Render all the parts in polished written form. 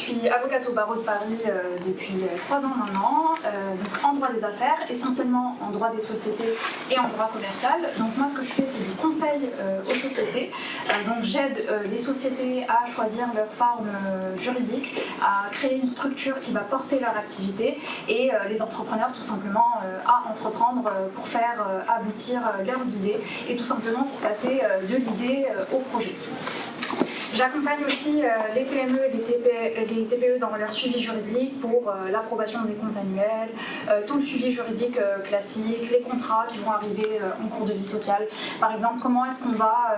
suis avocate au barreau de Paris depuis 3 ans maintenant, donc en droit des affaires, essentiellement en droit des sociétés et en droit commercial. Donc moi ce que je fais c'est du conseil aux sociétés, donc j'aide les sociétés à choisir leur forme juridique, à créer une structure qui va porter leur activité et les entrepreneurs tout simplement à entreprendre pour faire aboutir leurs idées et tout simplement pour passer de l'idée au projet. J'accompagne aussi les PME et les TPE dans leur suivi juridique pour l'approbation des comptes annuels, tout le suivi juridique classique, les contrats qui vont arriver en cours de vie sociale. Par exemple, comment est-ce qu'on va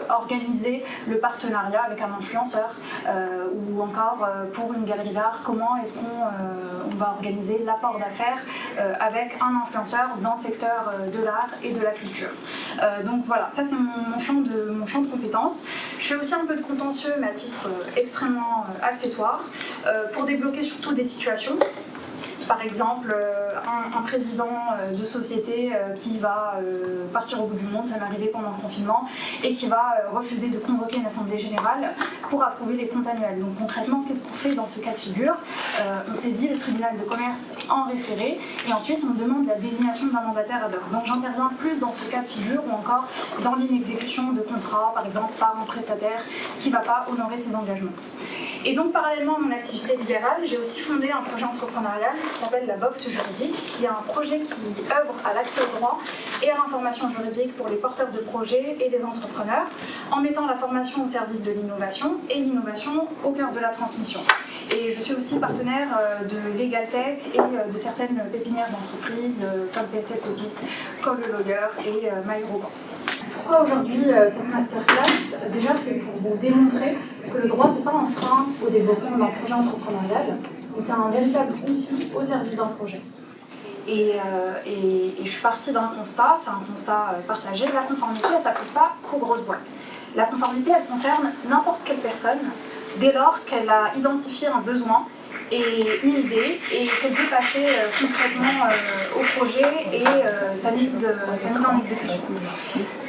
organiser le partenariat avec un influenceur ou encore pour une galerie d'art, comment est-ce qu'on va organiser l'apport d'affaires avec un influenceur dans le secteur de l'art et de la culture. Donc voilà, ça c'est mon champ de compétences. Je fais aussi un peu de contentieux, mais à titre extrêmement accessoire, pour débloquer surtout des situations. Par exemple, un président de société qui va partir au bout du monde, ça m'est arrivé pendant le confinement, et qui va refuser de convoquer une assemblée générale pour approuver les comptes annuels. Donc concrètement, qu'est-ce qu'on fait dans ce cas de figure? On saisit le tribunal de commerce en référé, et ensuite on demande la désignation d'un mandataire ad hoc. Donc j'interviens plus dans ce cas de figure, ou encore dans l'inexécution de contrats, par exemple par un prestataire qui ne va pas honorer ses engagements. Et donc parallèlement à mon activité libérale, j'ai aussi fondé un projet entrepreneurial qui s'appelle la Box Juridique, qui est un projet qui œuvre à l'accès au droit et à l'information juridique pour les porteurs de projets et les entrepreneurs, en mettant la formation au service de l'innovation et l'innovation au cœur de la transmission. Et je suis aussi partenaire de LegalTech et de certaines pépinières d'entreprises comme PSL Pépite, Call the Lawyer et MyRobot. Pourquoi aujourd'hui cette masterclass? Déjà c'est pour vous démontrer que le droit c'est pas un frein au développement d'un projet entrepreneurial, mais c'est un véritable outil au service d'un projet. Et je suis partie d'un constat, c'est un constat partagé, la conformité elle s'applique pas qu'aux grosses boîtes. La conformité elle concerne n'importe quelle personne dès lors qu'elle a identifié un besoin et une idée et qu'elle fait passer concrètement au projet et sa mise en exécution.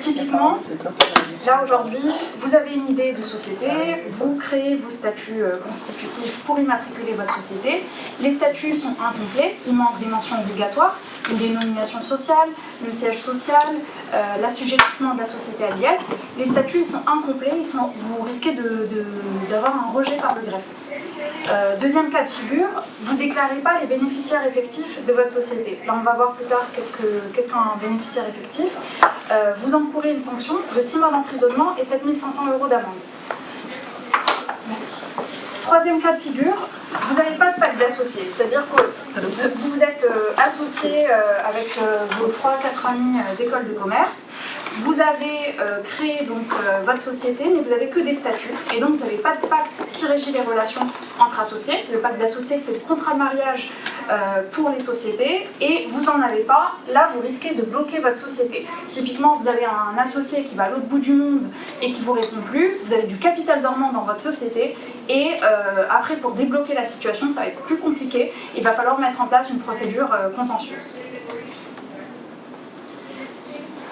Typiquement, là aujourd'hui, vous avez une idée de société, vous créez vos statuts constitutifs pour immatriculer votre société. Les statuts sont incomplets, il manque des mentions obligatoires, une dénomination sociale, le siège social, l'assujettissement de la société à l'IS. Les statuts ils sont incomplets, vous risquez d'avoir un rejet par le greffe. Deuxième cas de figure, vous ne déclarez pas les bénéficiaires effectifs de votre société. Là, on va voir plus tard qu'est-ce qu'un bénéficiaire effectif. Vous encourez une sanction de 6 mois d'emprisonnement et 7 500 € d'amende. Merci. Troisième cas de figure, vous n'avez pas de pacte d'associés, c'est-à-dire que vous êtes associé avec vos 3-4 amis d'école de commerce. Vous avez créé donc votre société, mais vous n'avez que des statuts, et donc vous n'avez pas de pacte qui régit les relations entre associés. Le pacte d'associés, c'est le contrat de mariage pour les sociétés, et vous n'en avez pas. Là, vous risquez de bloquer votre société. Typiquement, vous avez un associé qui va à l'autre bout du monde et qui ne vous répond plus. Vous avez du capital dormant dans votre société, et après, pour débloquer la situation, ça va être plus compliqué. Il va falloir mettre en place une procédure contentieuse.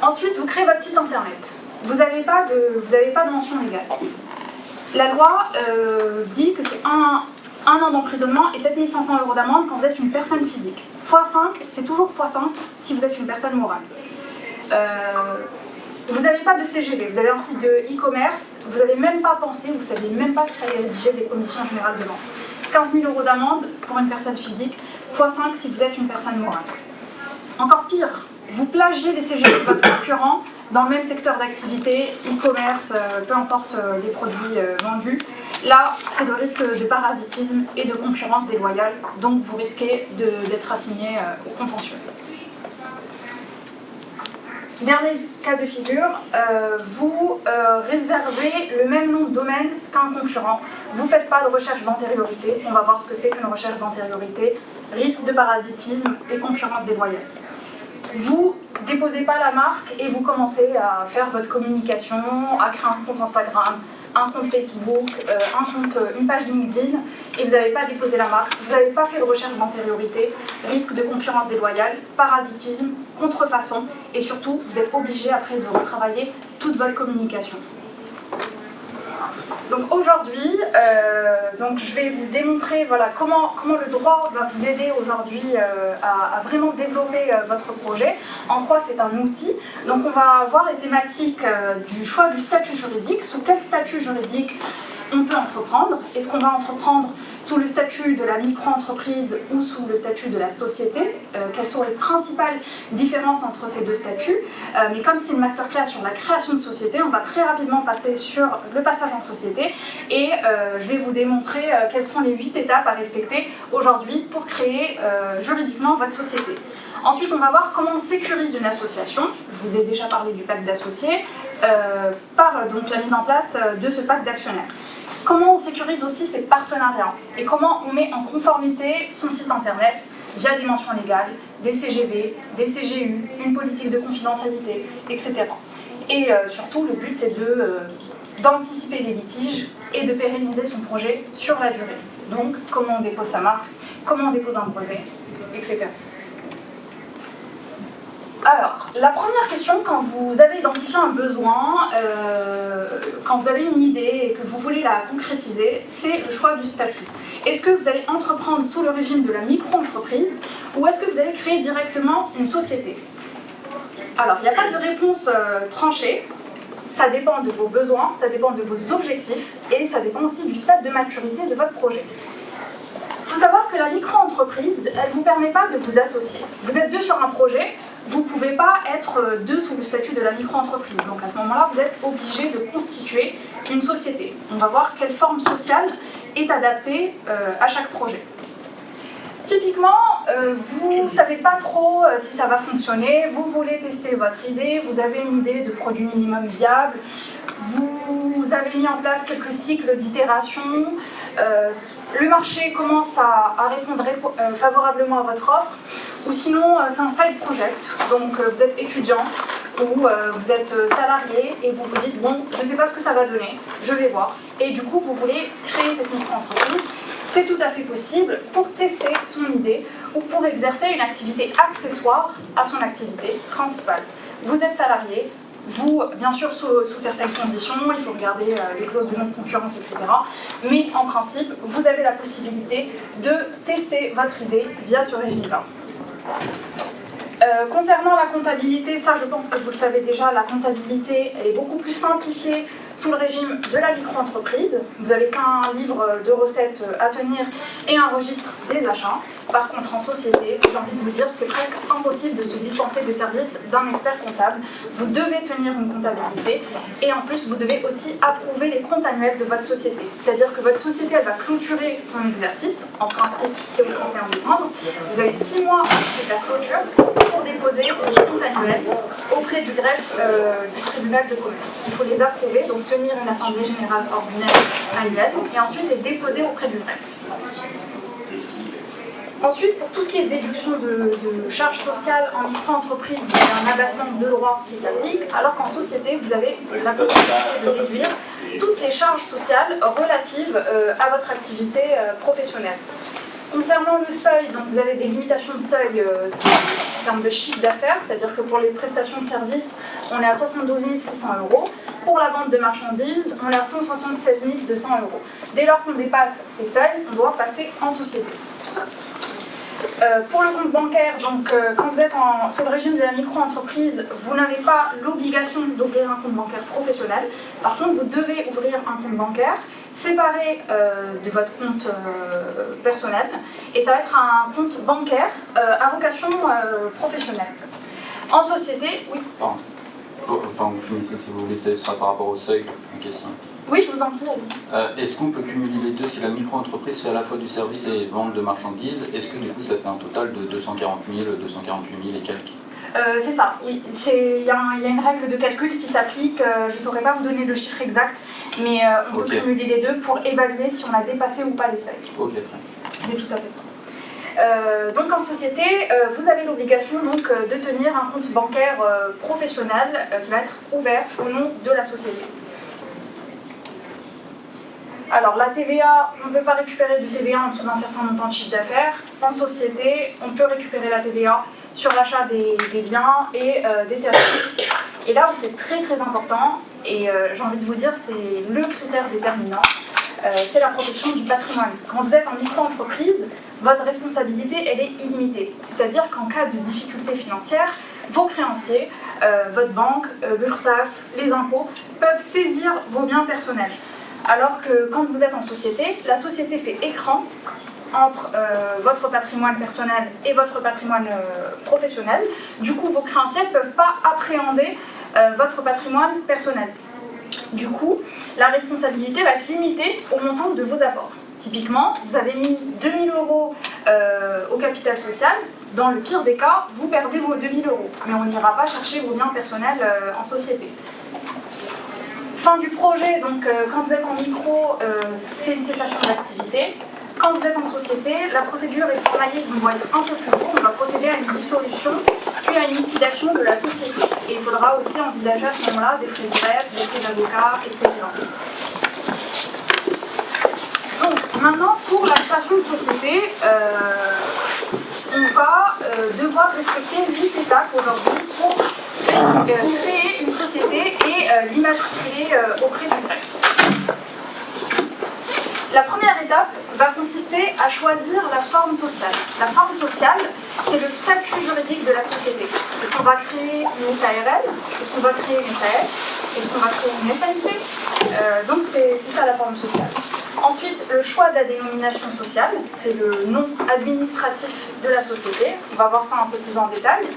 Ensuite, vous créez votre site internet. Vous n'avez pas de mention légale. La loi dit que c'est un an d'emprisonnement et 7 500 € d'amende quand vous êtes une personne physique. x5, c'est toujours x5 si vous êtes une personne morale. Vous n'avez pas de CGV, vous avez un site de e-commerce, vous n'avez même pas pensé, vous ne savez même pas qu'il fallait rédiger des conditions générales de vente. 15 000 € d'amende pour une personne physique, x5 si vous êtes une personne morale. Encore pire, vous plagiez les CGV de votre concurrent dans le même secteur d'activité, e-commerce, peu importe les produits vendus. Là, c'est le risque de parasitisme et de concurrence déloyale, donc vous risquez d'être assigné au contentieux. Dernier cas de figure, vous réservez le même nom de domaine qu'un concurrent. Vous ne faites pas de recherche d'antériorité. On va voir ce que c'est qu'une recherche d'antériorité. Risque de parasitisme et concurrence déloyale. Vous ne déposez pas la marque et vous commencez à faire votre communication, à créer un compte Instagram, un compte Facebook, une page LinkedIn, et vous n'avez pas déposé la marque, vous n'avez pas fait de recherche d'antériorité, risque de concurrence déloyale, parasitisme, contrefaçon, et surtout, vous êtes obligé après de retravailler toute votre communication. Donc aujourd'hui, je vais vous démontrer comment le droit va vous aider aujourd'hui à vraiment développer votre projet, en quoi c'est un outil. Donc on va voir les thématiques du choix du statut juridique, sous quel statut juridique on peut entreprendre. Est-ce qu'on va entreprendre sous le statut de la micro-entreprise ou sous le statut de la société? Quelles sont les principales différences entre ces deux statuts? Mais comme c'est une masterclass sur la création de société, on va très rapidement passer sur le passage en société et je vais vous démontrer quelles sont les 8 étapes à respecter aujourd'hui pour créer juridiquement votre société. Ensuite, on va voir comment on sécurise une association. Je vous ai déjà parlé du pacte d'associés, par donc la mise en place de ce pacte d'actionnaires. Comment on sécurise aussi ses partenariats et comment on met en conformité son site internet via des mentions légales, des CGV, des CGU, une politique de confidentialité, etc. Et surtout, le but, c'est d'anticiper les litiges et de pérenniser son projet sur la durée. Donc, comment on dépose sa marque, comment on dépose un brevet, etc. Alors, la première question, quand vous avez identifié un besoin, quand vous avez une idée et que vous voulez la concrétiser, c'est le choix du statut. Est-ce que vous allez entreprendre sous le régime de la micro-entreprise ou est-ce que vous allez créer directement une société? Alors, il n'y a pas de réponse tranchée. Ça dépend de vos besoins, ça dépend de vos objectifs et ça dépend aussi du stade de maturité de votre projet. Il faut savoir que la micro-entreprise, elle ne vous permet pas de vous associer. Vous êtes deux sur un projet, vous ne pouvez pas être deux sous le statut de la micro-entreprise. Donc à ce moment-là, vous êtes obligé de constituer une société. On va voir quelle forme sociale est adaptée à chaque projet. Typiquement, vous ne savez pas trop si ça va fonctionner, vous voulez tester votre idée, vous avez une idée de produit minimum viable, vous avez mis en place quelques cycles d'itération, le marché commence à répondre favorablement à votre offre, ou sinon c'est un side project, donc vous êtes étudiant ou vous êtes salarié et vous vous dites bon, je ne sais pas ce que ça va donner, je vais voir, et du coup vous voulez créer cette micro-entreprise. C'est tout à fait possible pour tester son idée ou pour exercer une activité accessoire à son activité principale. Vous êtes salarié, vous, bien sûr sous certaines conditions, il faut regarder les clauses de non-concurrence, etc. Mais en principe, vous avez la possibilité de tester votre idée via ce régime-là. Concernant la comptabilité, ça je pense que vous le savez déjà, la comptabilité elle est beaucoup plus simplifiée sous le régime de la micro-entreprise. Vous n'avez qu'un livre de recettes à tenir et un registre des achats. Par contre, en société, j'ai envie de vous dire, c'est presque impossible de se dispenser des services d'un expert comptable. Vous devez tenir une comptabilité et en plus, vous devez aussi approuver les comptes annuels de votre société. C'est-à-dire que votre société, elle va clôturer son exercice. En principe, c'est au 31 décembre. Vous avez 6 mois après la clôture pour déposer les comptes annuels auprès du greffe du tribunal de commerce. Il faut les approuver, donc tenir une assemblée générale ordinaire annuelle et ensuite les déposer auprès du greffe. Ensuite, pour tout ce qui est déduction de charges sociales en micro-entreprise, vous avez un abattement de droit qui s'applique, alors qu'en société, vous avez la possibilité de déduire toutes les charges sociales relatives à votre activité professionnelle. Concernant le seuil, donc vous avez des limitations de seuil en termes de chiffre d'affaires, c'est-à-dire que pour les prestations de services, on est à 72 600 €. Pour la vente de marchandises, on est à 176 200 €. Dès lors qu'on dépasse ces seuils, on doit passer en société. Pour le compte bancaire, donc, quand vous êtes sous le régime de la micro-entreprise, vous n'avez pas l'obligation d'ouvrir un compte bancaire professionnel. Par contre, vous devez ouvrir un compte bancaire séparé de votre compte personnel. Et ça va être un compte bancaire à vocation professionnelle. En société, oui. Enfin, vous finissez si vous voulez, ce sera par rapport au seuil en question. Oui, je vous en prie, allez-y. Est-ce qu'on peut cumuler les deux si la micro-entreprise fait à la fois du service et vente de marchandises? Est-ce que du coup ça fait un total de 240 000, 248 000 et quelques? C'est ça, oui. Il y a une règle de calcul qui s'applique, je ne saurais pas vous donner le chiffre exact, mais on peut cumuler les deux pour évaluer si on a dépassé ou pas les seuils. Ok, très bien. C'est tout à fait ça. Donc en société, vous avez l'obligation donc, de tenir un compte bancaire professionnel qui va être ouvert au nom de la société. Alors la TVA, on ne peut pas récupérer du TVA en dessous d'un certain montant de chiffre d'affaires. En société, on peut récupérer la TVA sur l'achat des biens et des services. Et là où c'est très très important, et j'ai envie de vous dire, c'est le critère déterminant, c'est la protection du patrimoine. Quand vous êtes en micro-entreprise, votre responsabilité, elle est illimitée. C'est-à-dire qu'en cas de difficulté financière, vos créanciers, votre banque, l'URSSAF, les impôts, peuvent saisir vos biens personnels. Alors que quand vous êtes en société, la société fait écran entre votre patrimoine personnel et votre patrimoine professionnel. Du coup, vos créanciers ne peuvent pas appréhender votre patrimoine personnel. Du coup, la responsabilité va être limitée au montant de vos apports. Typiquement, vous avez mis 2 000 € au capital social. Dans le pire des cas, vous perdez vos 2 000 €. Mais on n'ira pas chercher vos biens personnels en société. Fin du projet, donc quand vous êtes en micro, c'est une cessation d'activité. Quand vous êtes en société, la procédure et le formalisme vont être un peu plus lourds. On va procéder à une dissolution, puis à une liquidation de la société. Et il faudra aussi envisager à ce moment-là des frais de greffe, des frais d'avocat, etc. Donc maintenant, pour la création de société, on va devoir respecter 8 étapes aujourd'hui pour créer une société et l'immatriculer auprès du greffe. La première étape va consister à choisir la forme sociale. La forme sociale, c'est le statut juridique de la société. Est-ce qu'on va créer une SARL? Est-ce qu'on va créer une SAS? Est-ce qu'on va créer une SAIC? Donc c'est ça la forme sociale. Ensuite, le choix de la dénomination sociale, c'est le nom administratif de la société. On va voir ça un peu plus en détail.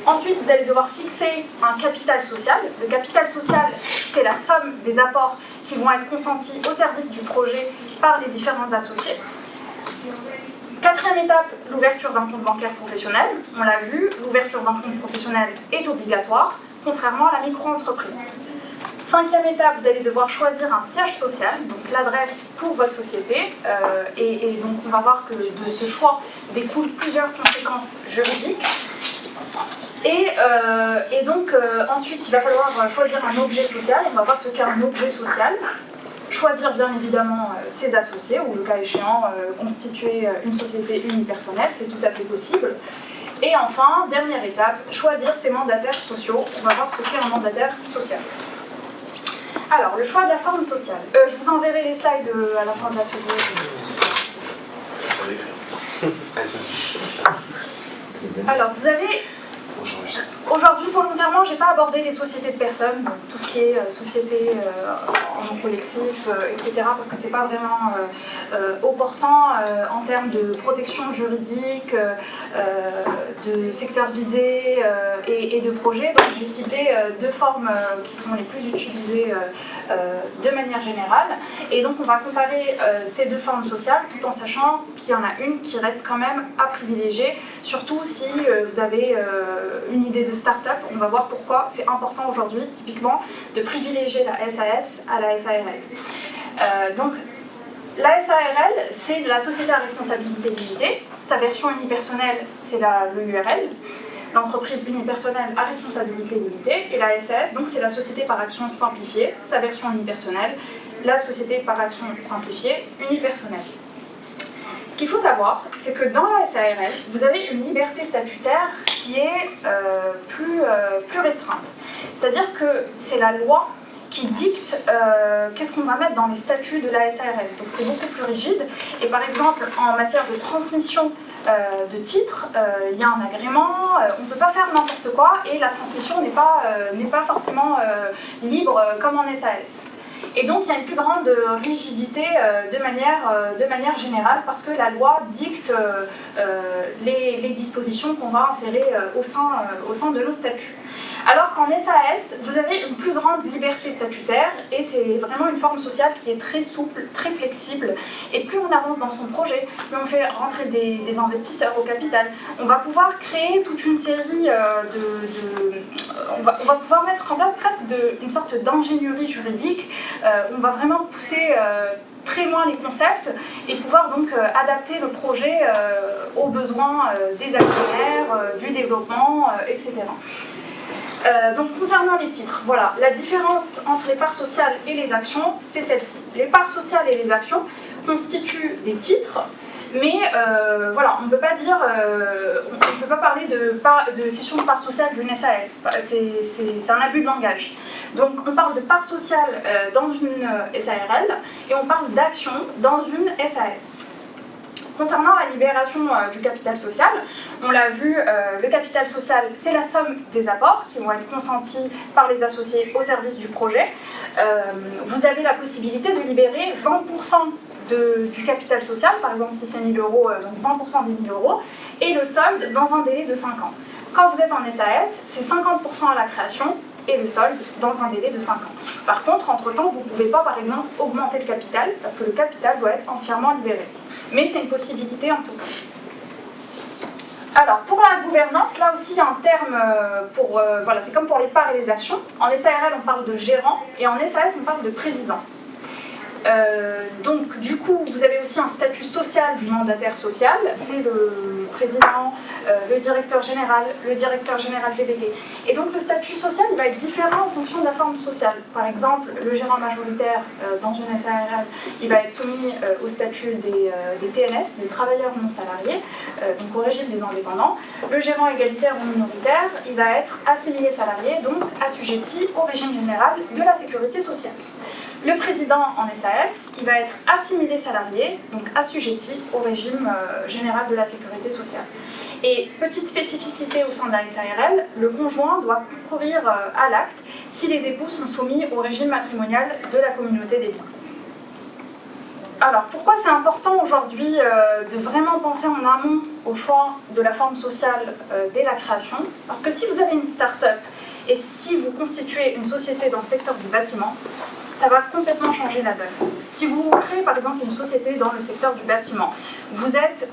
Ensuite, vous allez devoir fixer un capital social. Le capital social, c'est la somme des apports qui vont être consentis au service du projet par les différents associés. Quatrième étape, l'ouverture d'un compte bancaire professionnel. On l'a vu, l'ouverture d'un compte professionnel est obligatoire, contrairement à la micro-entreprise. Cinquième étape, vous allez devoir choisir un siège social, donc l'adresse pour votre société. Et donc on va voir que de ce choix découlent plusieurs conséquences juridiques. Et donc ensuite, il va falloir choisir un objet social. On va voir ce qu'est un objet social. Choisir bien évidemment ses associés, ou le cas échéant, constituer une société unipersonnelle, c'est tout à fait possible. Et enfin, dernière étape, choisir ses mandataires sociaux. On va voir ce qu'est un mandataire social. Alors, le choix de la forme sociale. Je vous enverrai les slides à la fin de l'atelier. Alors, vous avez... Aujourd'hui, volontairement, je n'ai pas abordé les sociétés de personnes, donc tout ce qui est société en nom collectif, etc., parce que ce n'est pas vraiment opportun en termes de protection juridique, de secteur visé et de projet. Donc j'ai cité deux formes qui sont les plus utilisées de manière générale. Et donc on va comparer ces deux formes sociales, tout en sachant qu'il y en a une qui reste quand même à privilégier, surtout si vous avez une idée de start-up. On va voir pourquoi c'est important aujourd'hui, typiquement, de privilégier la SAS à la SARL. Donc, la SARL, c'est la société à responsabilité limitée. Sa version unipersonnelle, c'est l'URL. L'entreprise unipersonnelle à responsabilité limitée. Et la SAS, donc, c'est la société par action simplifiée. Sa version unipersonnelle, la société par action simplifiée unipersonnelle. Ce qu'il faut savoir, c'est que dans la SARL, vous avez une liberté statutaire qui est plus restreinte. C'est-à-dire que c'est la loi qui dicte qu'est-ce qu'on va mettre dans les statuts de la SARL. Donc c'est beaucoup plus rigide. Et par exemple, en matière de transmission de titres, il y a un agrément, on ne peut pas faire n'importe quoi et la transmission n'est pas forcément libre comme en SAS. Et donc il y a une plus grande rigidité de manière générale parce que la loi dicte les dispositions qu'on va insérer au sein de nos statuts. Alors qu'en SAS, vous avez une plus grande liberté statutaire et c'est vraiment une forme sociale qui est très souple, très flexible. Et plus on avance dans son projet, plus on fait rentrer des investisseurs au capital. On va pouvoir créer toute une série on va pouvoir mettre en place presque une sorte d'ingénierie juridique. On va vraiment pousser très loin les concepts et pouvoir donc adapter le projet aux besoins des actionnaires, du développement, etc. Donc concernant les titres, voilà, la différence entre les parts sociales et les actions, c'est celle-ci. Les parts sociales et les actions constituent des titres. Mais voilà, on ne peut pas dire, on peut pas parler de cession de part sociale d'une SAS. C'est un abus de langage. Donc on parle de part sociale dans une SARL et on parle d'action dans une SAS. Concernant la libération du capital social, on l'a vu, le capital social, c'est la somme des apports qui vont être consentis par les associés au service du projet. Vous avez la possibilité de libérer 20% du capital social, par exemple si c'est 1 000 euros, donc 20% des 1 000 euros, et le solde dans un délai de 5 ans. Quand vous êtes en SAS, c'est 50% à la création et le solde dans un délai de 5 ans. Par contre, entre-temps, vous ne pouvez pas, par exemple, augmenter le capital, parce que le capital doit être entièrement libéré. Mais c'est une possibilité en tout cas. Alors, pour la gouvernance, là aussi, il y a un terme voilà, c'est comme pour les parts et les actions. En SARL, on parle de gérant, et en SAS, on parle de président. Donc, du coup, vous avez aussi un statut social du mandataire social. C'est le président, le directeur général délégué. Et donc, le statut social, il va être différent en fonction de la forme sociale. Par exemple, le gérant majoritaire dans une SARL, il va être soumis au statut des TNS, des travailleurs non salariés, donc au régime des indépendants. Le gérant égalitaire ou minoritaire, il va être assimilé salarié, donc assujetti au régime général de la sécurité sociale. Le président en SAS, il va être assimilé salarié, donc assujetti au régime général de la sécurité sociale. Et petite spécificité au sein de la SARL, le conjoint doit concourir à l'acte si les époux sont soumis au régime matrimonial de la communauté des biens. Alors, pourquoi c'est important aujourd'hui de vraiment penser en amont au choix de la forme sociale dès la création? Parce que si vous avez une start-up et si vous constituez une société dans le secteur du bâtiment, ça va complètement changer la donne. Si vous créez par exemple une société dans le secteur du bâtiment, vous êtes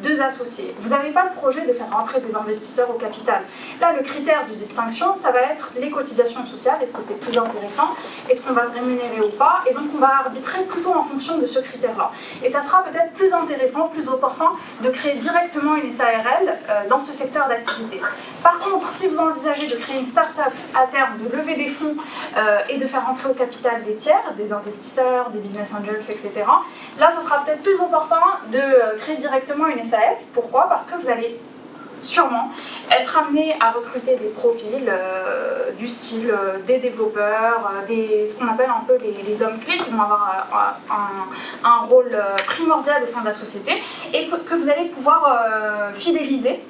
deux associés, vous n'avez pas le projet de faire rentrer des investisseurs au capital. Là, le critère de distinction, ça va être les cotisations sociales, est-ce que c'est plus intéressant, est-ce qu'on va se rémunérer ou pas, et donc on va arbitrer plutôt en fonction de ce critère-là. Et ça sera peut-être plus intéressant, plus opportun de créer directement une SARL dans ce secteur d'activité. Par contre, si vous envisagez de créer une start-up à terme, de lever des fonds et de faire rentrer au capital des tiers, des investisseurs, des business angels, etc. Là, ça sera peut-être plus opportun de créer directement une SAS. Pourquoi? Parce que vous allez sûrement être amené à recruter des profils du style des développeurs, ce qu'on appelle un peu les hommes clés qui vont avoir un rôle primordial au sein de la société et que vous allez pouvoir fidéliser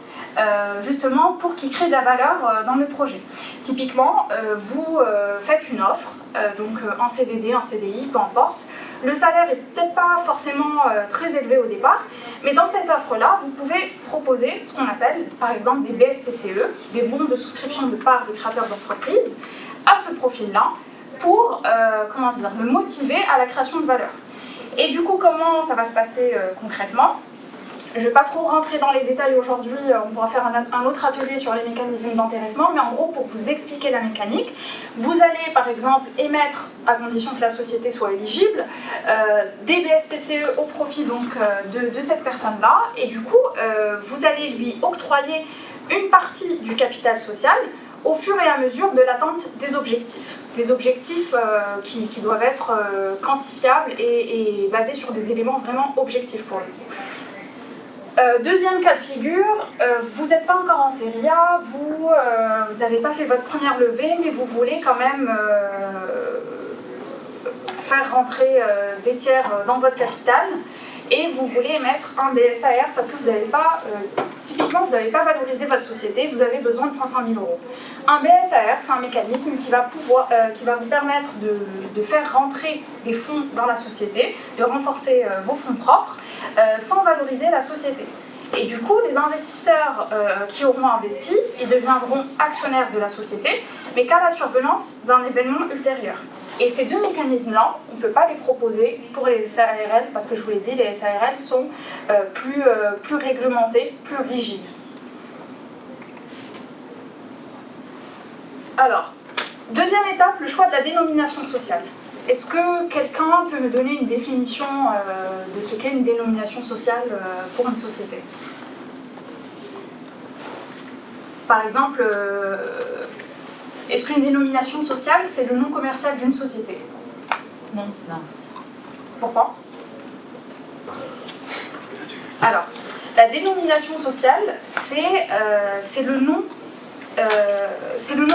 justement pour qu'ils créent de la valeur dans le projet. Typiquement, vous faites une offre, donc en CDD, en CDI, peu importe. Le salaire n'est peut-être pas forcément très élevé au départ, mais dans cette offre-là, vous pouvez proposer ce qu'on appelle par exemple des BSPCE, des bons de souscription de parts de créateurs d'entreprise, à ce profil-là pour le motiver à la création de valeur. Et du coup, comment ça va se passer concrètement ? Je ne vais pas trop rentrer dans les détails aujourd'hui, on pourra faire un autre atelier sur les mécanismes d'intéressement, mais en gros, pour vous expliquer la mécanique, vous allez par exemple émettre, à condition que la société soit éligible, des BSPCE au profit donc, de cette personne-là, et du coup, vous allez lui octroyer une partie du capital social au fur et à mesure de l'atteinte des objectifs. Des objectifs qui doivent être quantifiables et basés sur des éléments vraiment objectifs pour lui. Deuxième cas de figure, vous n'êtes pas encore en série A, vous n'avez pas fait votre première levée, mais vous voulez quand même faire rentrer des tiers dans votre capital et vous voulez émettre un BSAR parce que vous n'avez pas, typiquement, vous n'avez pas valorisé votre société, vous avez besoin de 500 000 euros. Un BSAR, c'est un mécanisme qui va vous permettre de faire rentrer des fonds dans la société, de renforcer vos fonds propres, sans valoriser la société. Et du coup, les investisseurs qui auront investi, ils deviendront actionnaires de la société, mais qu'à la survenance d'un événement ultérieur. Et ces deux mécanismes-là, on ne peut pas les proposer pour les SARL, parce que je vous l'ai dit, les SARL sont plus réglementés, plus rigides. Alors, deuxième étape, le choix de la dénomination sociale. Est-ce que quelqu'un peut me donner une définition de ce qu'est une dénomination sociale pour une société? Par exemple, est-ce qu'une dénomination sociale, c'est le nom commercial d'une société? Non. Pourquoi? Alors, la dénomination sociale, c'est le nom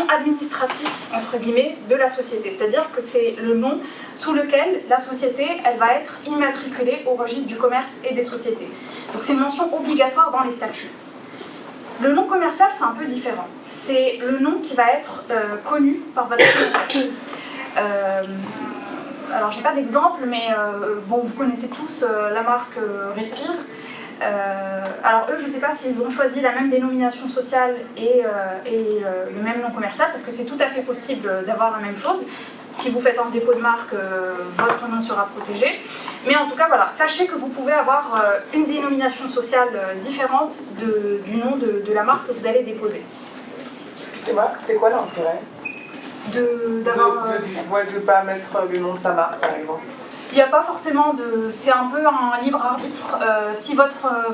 administratif, entre guillemets, de la société. C'est-à-dire que c'est le nom sous lequel la société, elle va être immatriculée au registre du commerce et des sociétés. Donc c'est une mention obligatoire dans les statuts. Le nom commercial, c'est un peu différent. C'est le nom qui va être connu par votre clientèle. Alors, j'ai pas d'exemple, mais bon, vous connaissez tous la marque Respire. Alors eux, je ne sais pas s'ils ont choisi la même dénomination sociale et le même nom commercial, parce que c'est tout à fait possible d'avoir la même chose. Si vous faites un dépôt de marque, votre nom sera protégé. Mais en tout cas, voilà, sachez que vous pouvez avoir une dénomination sociale différente du nom de la marque que vous allez déposer. Excusez-moi, c'est quoi l'intérêt de ne pas mettre le nom de sa marque, par exemple? Il n'y a pas forcément de... C'est un peu un libre arbitre.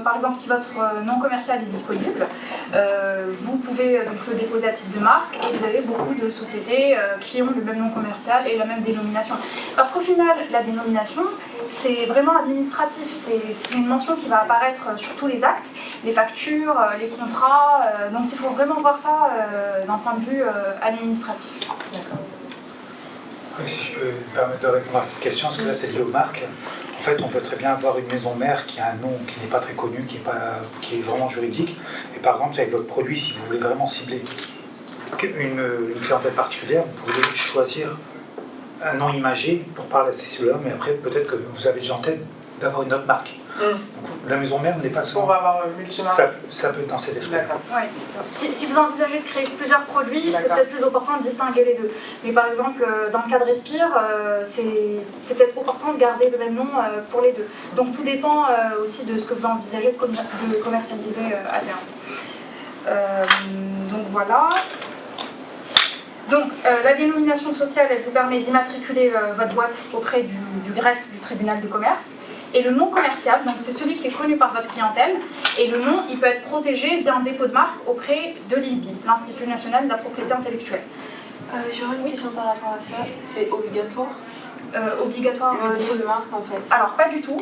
Par exemple, si votre nom commercial est disponible, vous pouvez donc le déposer à titre de marque et vous avez beaucoup de sociétés qui ont le même nom commercial et la même dénomination. Parce qu'au final, la dénomination, c'est vraiment administratif. C'est une mention qui va apparaître sur tous les actes, les factures, les contrats. Donc il faut vraiment voir ça d'un point de vue administratif. D'accord. Oui, si je peux me permettre de répondre à cette question, parce que là c'est lié aux marques. En fait, on peut très bien avoir une maison mère qui a un nom qui n'est pas très connu, qui est vraiment juridique. Et par exemple, avec votre produit, si vous voulez vraiment cibler une clientèle particulière, vous pouvez choisir un nom imagé pour parler à ces cibles-là, mais après, peut-être que vous avez déjà en tête d'avoir une autre marque. Donc, la maison mère n'est pas seulement... On va avoir multimarque. Ça peut être dans ces esprit. D'accord. Oui, c'est ça. Si vous envisagez de créer plusieurs produits, c'est peut-être plus opportun de distinguer les deux. Mais par exemple, dans le cas de Respire, c'est peut-être opportun de garder le même nom pour les deux. Donc tout dépend aussi de ce que vous envisagez de commercialiser à terme. Donc voilà. Donc la dénomination sociale, elle vous permet d'immatriculer votre boîte auprès du greffe du tribunal de commerce. Et le nom commercial, donc c'est celui qui est connu par votre clientèle, et le nom, il peut être protégé via un dépôt de marque auprès de l'INPI, l'Institut national de la propriété intellectuelle. J'aurais une question par rapport à ça. C'est obligatoire Obligatoire le dépôt de marque en fait? Alors pas du tout.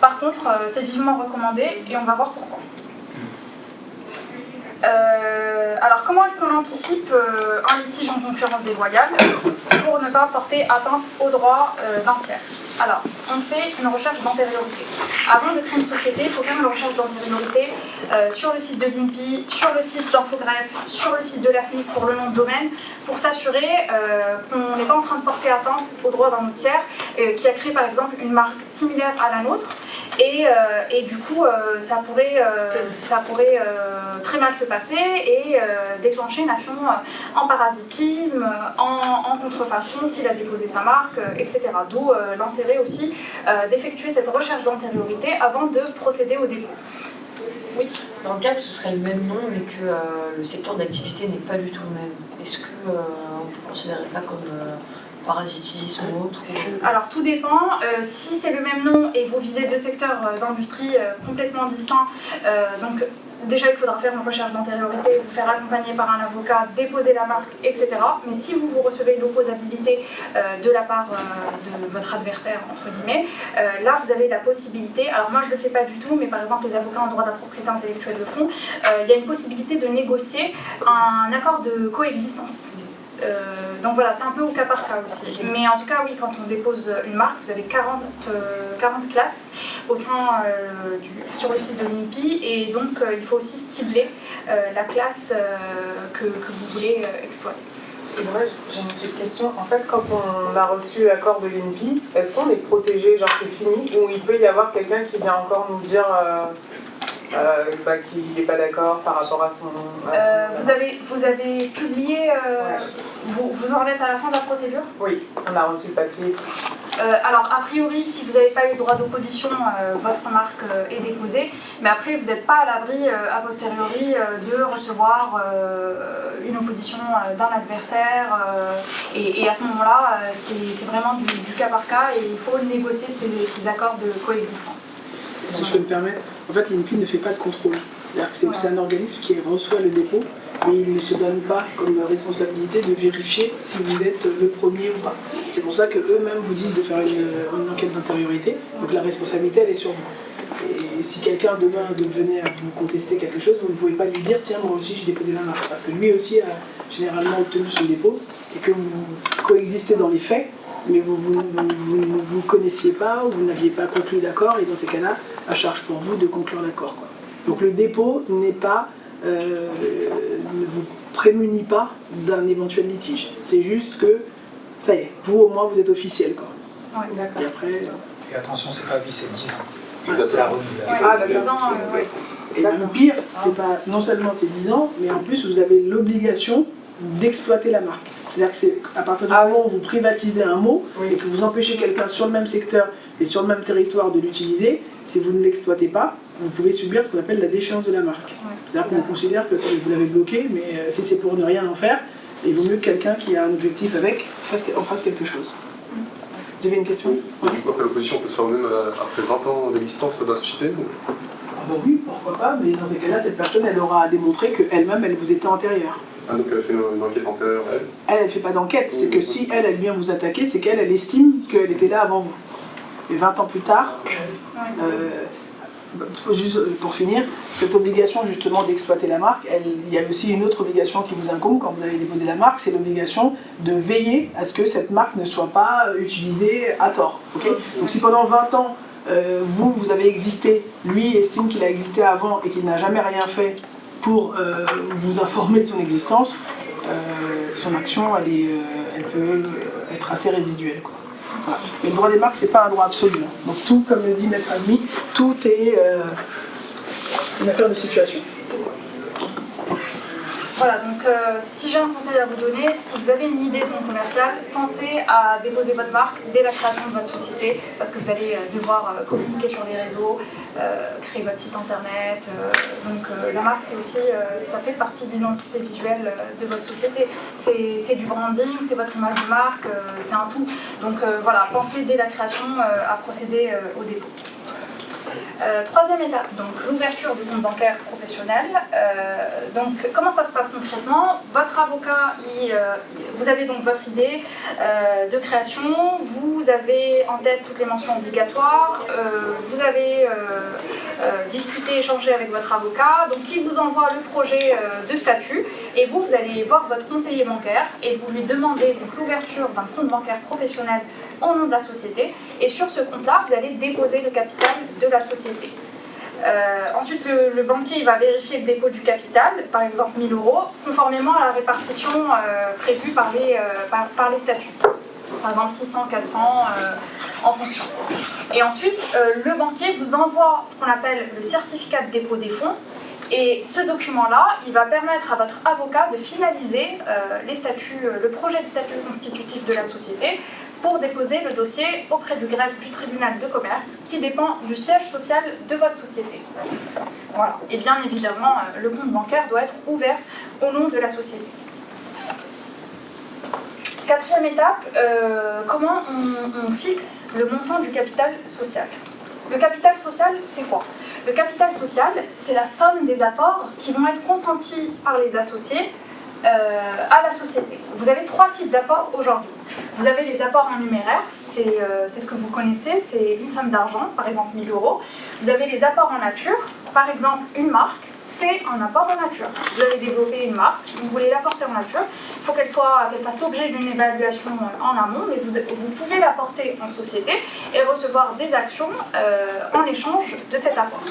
Par contre, c'est vivement recommandé et on va voir pourquoi. Alors comment est-ce qu'on anticipe un litige en concurrence déloyale pour ne pas porter atteinte aux droits d'un tiers? Alors, on fait une recherche d'antériorité. Avant de créer une société, il faut faire une recherche d'antériorité sur le site de l'INPI, sur le site d'Infogreffe, sur le site de l'AFNIC pour le nom de domaine, pour s'assurer qu'on n'est pas en train de porter atteinte aux droits d'un autre tiers qui a créé par exemple une marque similaire à la nôtre. Et du coup, ça pourrait très mal se passer et déclencher une action en parasitisme, en contrefaçon s'il a déposé sa marque, etc. D'où l'intérêt aussi d'effectuer cette recherche d'antériorité avant de procéder au dépôt. Oui. Dans le cas où ce serait le même nom mais que le secteur d'activité n'est pas du tout le même, est-ce qu'on peut considérer ça comme parasitisme ou autre Alors tout dépend. Si c'est le même nom et vous visez deux secteurs d'industrie complètement distincts, donc déjà il faudra faire une recherche d'antériorité, vous faire accompagner par un avocat, déposer la marque, etc. Mais si vous recevez l'opposabilité de la part de votre adversaire, entre guillemets, là vous avez la possibilité, alors moi je ne le fais pas du tout, mais par exemple les avocats en droit de la propriété intellectuelle le font, il y a une possibilité de négocier un accord de coexistence. Donc voilà, c'est un peu au cas par cas aussi. Mais en tout cas, oui, quand on dépose une marque, vous avez 40 classes au sein sur le site de l'INPI et donc il faut aussi cibler la classe que vous voulez exploiter. Excusez-moi, j'ai une petite question. En fait, quand on a reçu l'accord de l'INPI, est-ce qu'on est protégé, genre c'est fini, ou il peut y avoir quelqu'un qui vient encore nous dire qu'il n'est pas d'accord par rapport à son... Vous avez publié, vous en êtes à la fin de la procédure? Oui, on a reçu le papier. Alors a priori, si vous n'avez pas eu droit d'opposition, votre marque est déposée, mais après vous n'êtes pas à l'abri a posteriori de recevoir une opposition d'un adversaire et à ce moment-là, c'est vraiment du cas par cas et il faut négocier ces accords de coexistence. Si je peux me permettre, en fait l'INPI ne fait pas de contrôle. C'est-à-dire que c'est un organisme qui reçoit le dépôt, mais il ne se donne pas comme responsabilité de vérifier si vous êtes le premier ou pas. C'est pour ça qu'eux-mêmes vous disent de faire une enquête d'antériorité, donc la responsabilité elle est sur vous. Et si quelqu'un demain venait à vous contester quelque chose, vous ne pouvez pas lui dire tiens, moi aussi j'ai déposé la marque. Parce que lui aussi a généralement obtenu son dépôt et que vous coexistez dans les faits, mais vous ne vous connaissiez pas ou vous n'aviez pas conclu d'accord, et dans ces cas-là, à charge pour vous de conclure l'accord. Donc le dépôt n'est pas, ne vous prémunit pas d'un éventuel litige. C'est juste que, ça y est, vous au moins vous êtes officiel. Quoi. Ouais, d'accord. Et après... Et attention, c'est pas vie, c'est 10 ans. Exactement. C'est la remise. Ouais, Ah, les d'accord. 10 ans, ouais. Et même pire, c'est pas, non seulement c'est 10 ans, mais en plus vous avez l'obligation d'exploiter la marque. C'est-à-dire que c'est à partir du moment où vous privatisez un mot Oui. et que vous empêchez quelqu'un sur le même secteur et sur le même territoire de l'utiliser, si vous ne l'exploitez pas, vous pouvez subir ce qu'on appelle la déchéance de la marque. C'est-à-dire qu'on considère que vous l'avez bloqué, mais si c'est pour ne rien en faire, il vaut mieux que quelqu'un qui a un objectif avec en fasse quelque chose. Vous avez une question? Oui. Du coup, après l'opposition peut se faire même après 20 ans d'existence de la société ou... Ah bah oui, pourquoi pas, mais dans ces cas-là, cette personne, elle aura démontré qu'elle-même, elle vous était antérieure. Ah, donc elle a fait une enquête antérieure, elle. Elle ne fait pas d'enquête, c'est que si elle vient vous attaquer, c'est qu'elle estime qu'elle était là avant vous. Et 20 ans plus tard, juste pour finir, cette obligation justement d'exploiter la marque, il y a aussi une autre obligation qui vous incombe quand vous avez déposé la marque, c'est l'obligation de veiller à ce que cette marque ne soit pas utilisée à tort. Okay, donc si pendant 20 ans, vous avez existé, lui estime qu'il a existé avant et qu'il n'a jamais rien fait pour vous informer de son existence, son action, elle peut être assez résiduelle. Quoi. Voilà. Mais le droit des marques, c'est pas un droit absolu. Hein. Donc tout, comme le dit Maître Admi, tout est une affaire de situation. C'est ça. Voilà, donc si j'ai un conseil à vous donner, si vous avez une idée de fonds commercial, pensez à déposer votre marque dès la création de votre société, parce que vous allez devoir communiquer sur les réseaux, créer votre site internet. Donc la marque, c'est aussi, ça fait partie de l'identité visuelle de votre société. C'est du branding, c'est votre image de marque, c'est un tout. Donc voilà, pensez dès la création à procéder au dépôt. Troisième étape, donc l'ouverture du compte bancaire professionnel. Donc comment ça se passe concrètement? Votre avocat, vous avez donc votre idée de création, vous avez en tête toutes les mentions obligatoires, vous avez discuté, échangé avec votre avocat, donc il vous envoie le projet de statut et vous allez voir votre conseiller bancaire et vous lui demandez donc l'ouverture d'un compte bancaire professionnel au nom de la société, et sur ce compte-là, vous allez déposer le capital de la société. Ensuite, le banquier il va vérifier le dépôt du capital, par exemple 1 000 €, conformément à la répartition prévue par les statuts. Par exemple 600, 400, en fonction. Et ensuite, le banquier vous envoie ce qu'on appelle le certificat de dépôt des fonds, et ce document-là, il va permettre à votre avocat de finaliser le projet de statut constitutif de la société pour déposer le dossier auprès du greffe du tribunal de commerce qui dépend du siège social de votre société. Voilà. Et bien évidemment, le compte bancaire doit être ouvert au nom de la société. Quatrième étape, comment on fixe le montant du capital social? Le capital social, c'est quoi? Le capital social, c'est la somme des apports qui vont être consentis par les associés à la société. Vous avez 3 types d'apports aujourd'hui. Vous avez les apports en numéraire, c'est ce que vous connaissez, c'est une somme d'argent, par exemple 1 000 €. Vous avez les apports en nature, par exemple une marque, c'est un apport en nature. Vous avez développé une marque, vous voulez l'apporter en nature, il faut qu'elle fasse l'objet d'une évaluation en amont, mais vous pouvez l'apporter en société et recevoir des actions en échange de cet apport.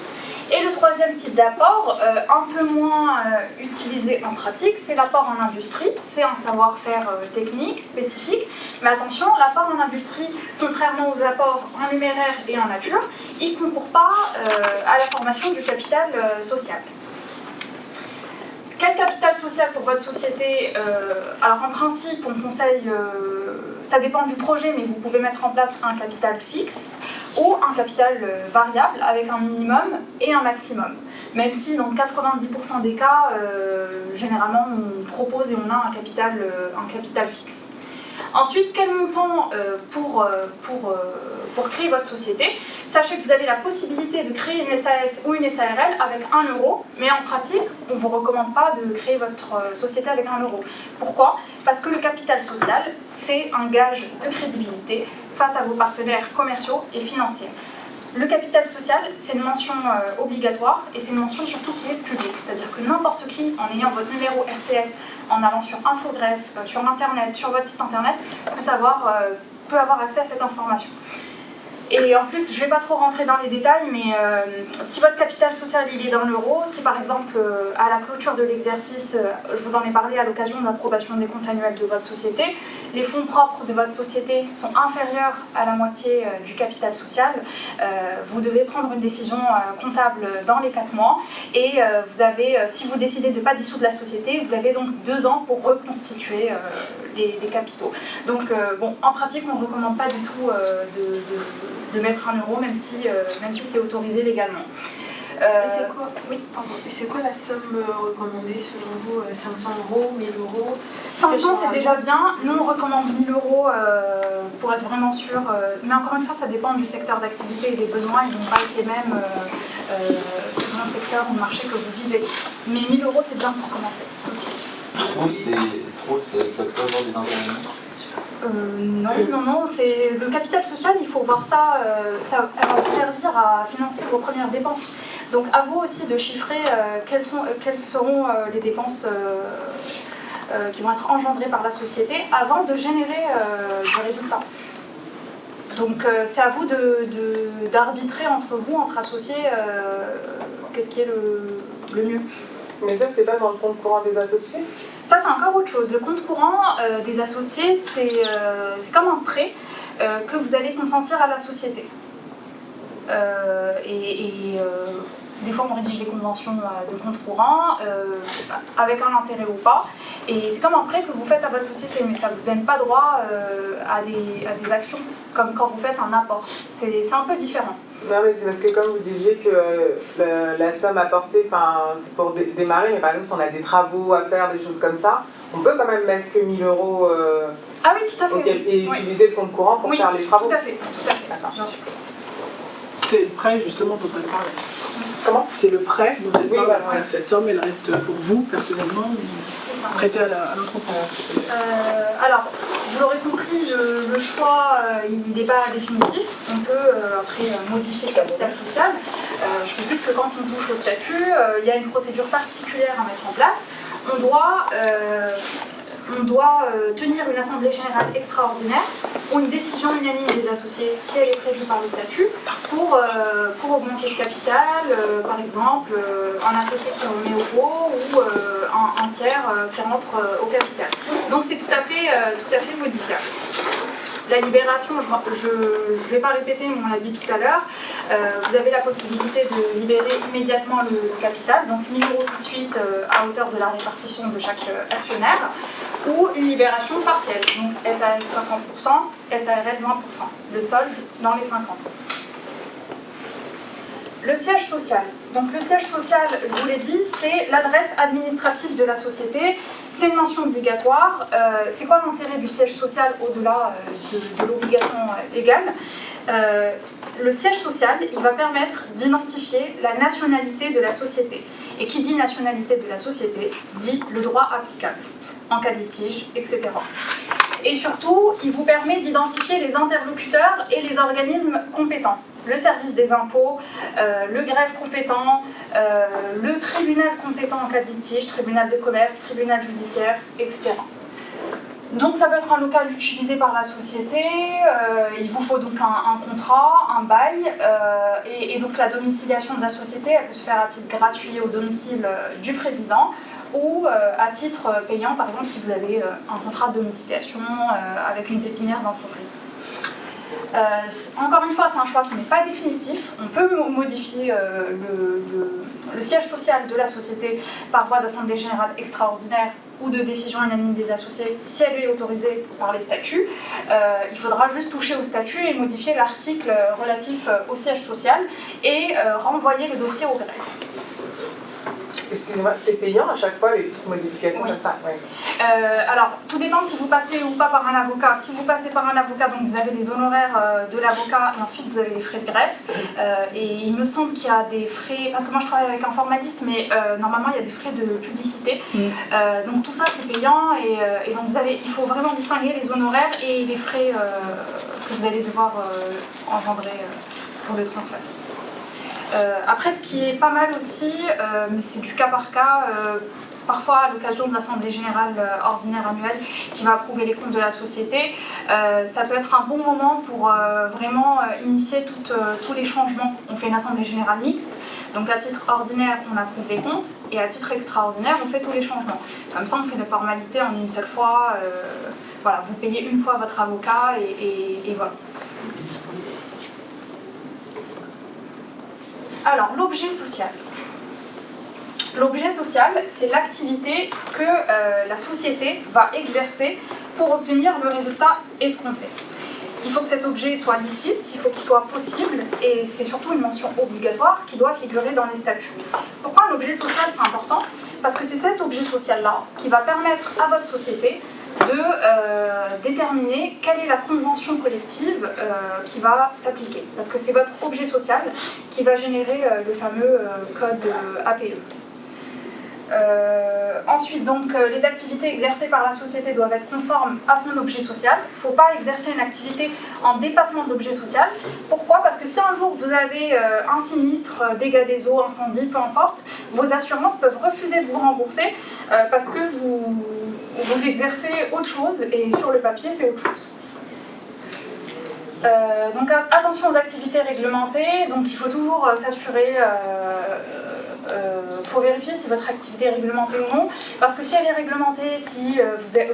Et le troisième type d'apport, un peu moins utilisé en pratique, c'est l'apport en industrie. C'est un savoir-faire technique, spécifique. Mais attention, l'apport en industrie, contrairement aux apports en numéraire et en nature, il ne concourt pas à la formation du capital social. Quel capital social pour votre société? Alors en principe, on conseille, ça dépend du projet, mais vous pouvez mettre en place un capital fixe ou un capital variable avec un minimum et un maximum. Même si dans 90% des cas, généralement on propose et on a un capital fixe. Ensuite, quel montant pour créer votre société? Sachez que vous avez la possibilité de créer une SAS ou une SARL avec 1 €, mais en pratique, on ne vous recommande pas de créer votre société avec 1 €. Pourquoi? Parce que le capital social, c'est un gage de crédibilité face à vos partenaires commerciaux et financiers. Le capital social, c'est une mention obligatoire et c'est une mention surtout qui est publique. C'est-à-dire que n'importe qui, en ayant votre numéro RCS, en allant sur Infogreffe, sur Internet, sur votre site Internet, peut avoir accès à cette information. Et en plus, je ne vais pas trop rentrer dans les détails, mais si votre capital social il est dans l'euro, si par exemple à la clôture de l'exercice, je vous en ai parlé à l'occasion de l'approbation des comptes annuels de votre société, les fonds propres de votre société sont inférieurs à la moitié du capital social, vous devez prendre une décision comptable dans les 4 mois et si vous décidez de ne pas dissoudre la société, vous avez donc 2 ans pour reconstituer les capitaux. Donc en pratique, on ne recommande pas du tout de mettre 1 euro, même si c'est autorisé légalement. C'est quoi, oui. Et c'est quoi la somme recommandée selon vous 500 euros, 1000 euros? 500 c'est déjà bien, nous on recommande 1000 euros pour être vraiment sûr, mais encore une fois ça dépend du secteur d'activité et des besoins, ils ne vont pas être les mêmes selon le secteur ou le marché que vous vivez. Mais 1000 euros c'est bien pour commencer. Ça peut avoir des inconvénients. Non, c'est le capital social, il faut voir ça, ça va vous servir à financer vos premières dépenses. Donc à vous aussi de chiffrer quelles seront les dépenses qui vont être engendrées par la société avant de générer du résultat. Donc c'est à vous d'arbitrer entre vous, entre associés, qu'est-ce qui est le mieux. Mais ça, c'est pas dans le compte courant des associés? Ça, c'est encore autre chose. Le compte courant des associés, c'est comme un prêt que vous allez consentir à la société. Des fois, on rédige des conventions de compte courant avec un intérêt ou pas. Et c'est comme un prêt que vous faites à votre société, mais ça ne vous donne pas droit à des actions, comme quand vous faites un apport. C'est un peu différent. Non, mais c'est parce que comme vous disiez que la somme apportée, c'est pour démarrer, mais par exemple si on a des travaux à faire, des choses comme ça, on peut quand même mettre que 1000 euros ah oui, tout à fait, et utiliser le compte courant pour faire les travaux. Tout à fait, d'accord, bien sûr. C'est le prêt justement dont elle parlait. Comment? C'est le prêt dont elle parle, voilà, c'est-à-dire que cette somme elle reste pour vous personnellement prêtée à l'entreprise. Alors, vous l'aurez compris, le choix il n'est pas définitif. On peut après modifier le capital social. C'est juste que quand on touche au statut, il y a une procédure particulière à mettre en place. On doit tenir une assemblée générale extraordinaire ou une décision unanime des associés si elle est prévue par le statut pour augmenter ce capital, par exemple un associé qui remet au pot ou un tiers qui rentre au capital. Donc c'est tout à fait modifiable. La libération, je ne vais pas répéter, mais on l'a dit tout à l'heure, vous avez la possibilité de libérer immédiatement le capital, donc 1000 euros tout de suite à hauteur de la répartition de chaque actionnaire, ou une libération partielle, donc SAS 50%, SARL 20%, le solde dans les 5 ans. Le siège social. Donc le siège social, je vous l'ai dit, c'est l'adresse administrative de la société. C'est une mention obligatoire. C'est quoi l'intérêt du siège social au-delà de l'obligation légale? Le siège social, il va permettre d'identifier la nationalité de la société. Et qui dit nationalité de la société, dit le droit applicable en cas de litige, etc. Et surtout, il vous permet d'identifier les interlocuteurs et les organismes compétents. Le service des impôts, le greffe compétent, le tribunal compétent en cas de litige, tribunal de commerce, tribunal judiciaire, etc. Donc ça peut être un local utilisé par la société, il vous faut donc un contrat, un bail, et donc la domiciliation de la société, elle peut se faire à titre gratuit au domicile du président, ou à titre payant, par exemple si vous avez un contrat de domiciliation avec une pépinière d'entreprise. Encore une fois, c'est un choix qui n'est pas définitif. On peut modifier le siège social de la société par voie d'assemblée générale extraordinaire ou de décision unanime des associés si elle est autorisée par les statuts. Il faudra juste toucher au statut et modifier l'article relatif au siège social et renvoyer le dossier au greffe. Excusez-moi, c'est payant à chaque fois les petites modifications comme ça? Oui. Alors, tout dépend si vous passez ou pas par un avocat. Si vous passez par un avocat, donc vous avez les honoraires de l'avocat et ensuite vous avez les frais de greffe. Et il me semble qu'il y a des frais, parce que moi je travaille avec un formaliste, mais normalement il y a des frais de publicité. Donc tout ça c'est payant et donc il faut vraiment distinguer les honoraires et les frais que vous allez devoir engendrer pour le transfert. Après, ce qui est pas mal aussi, mais c'est du cas par cas, parfois à l'occasion de l'Assemblée Générale ordinaire annuelle qui va approuver les comptes de la société, ça peut être un bon moment pour vraiment initier tous les changements. On fait une Assemblée Générale mixte, donc à titre ordinaire on approuve les comptes, et à titre extraordinaire on fait tous les changements. Comme ça on fait les formalités en une seule fois, voilà, vous payez une fois votre avocat et voilà. Alors, l'objet social. L'objet social, c'est l'activité que la société va exercer pour obtenir le résultat escompté. Il faut que cet objet soit licite, il faut qu'il soit possible, et c'est surtout une mention obligatoire qui doit figurer dans les statuts. Pourquoi l'objet social c'est important? Parce que c'est cet objet social-là qui va permettre à votre société de déterminer quelle est la convention collective qui va s'appliquer. Parce que c'est votre objet social qui va générer le fameux code APE. Ensuite, donc, les activités exercées par la société doivent être conformes à son objet social. Il ne faut pas exercer une activité en dépassement de l'objet social. Pourquoi? Parce que si un jour vous avez un sinistre, dégâts des eaux, incendie, peu importe, vos assurances peuvent refuser de vous rembourser parce que vous exercez autre chose, et sur le papier c'est autre chose. Donc attention aux activités réglementées, donc il faut toujours s'assurer, faut vérifier si votre activité est réglementée ou non, parce que si elle est réglementée, si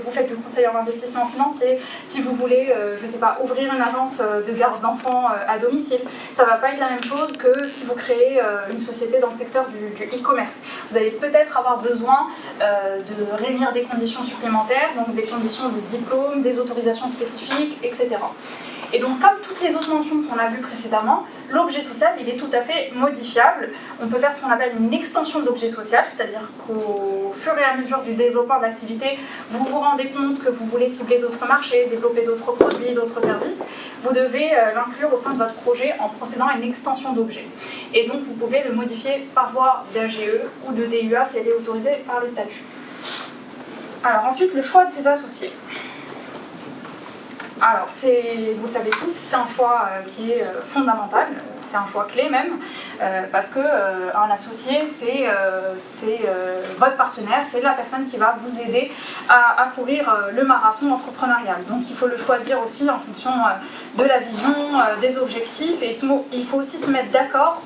vous faites du conseil en investissement financier, si vous voulez, je sais pas, ouvrir une agence de garde d'enfants à domicile, ça va pas être la même chose que si vous créez une société dans le secteur du e-commerce. Vous allez peut-être avoir besoin de réunir des conditions supplémentaires, donc des conditions de diplôme, des autorisations spécifiques, etc. Et donc, comme toutes les autres mentions qu'on a vues précédemment, l'objet social, il est tout à fait modifiable. On peut faire ce qu'on appelle une extension d'objet social, c'est-à-dire qu'au fur et à mesure du développement de l'activité, vous vous rendez compte que vous voulez cibler d'autres marchés, développer d'autres produits, d'autres services. Vous devez l'inclure au sein de votre projet en procédant à une extension d'objet. Et donc, vous pouvez le modifier par voie d'AGE ou de DUA si elle est autorisée par les statuts. Alors ensuite, le choix de ses associés. Alors, vous le savez tous, c'est un choix qui est fondamental, c'est un choix clé même, parce qu'un associé, c'est votre partenaire, c'est la personne qui va vous aider à courir le marathon entrepreneurial. Donc il faut le choisir aussi en fonction de la vision, des objectifs, et il faut aussi se mettre d'accord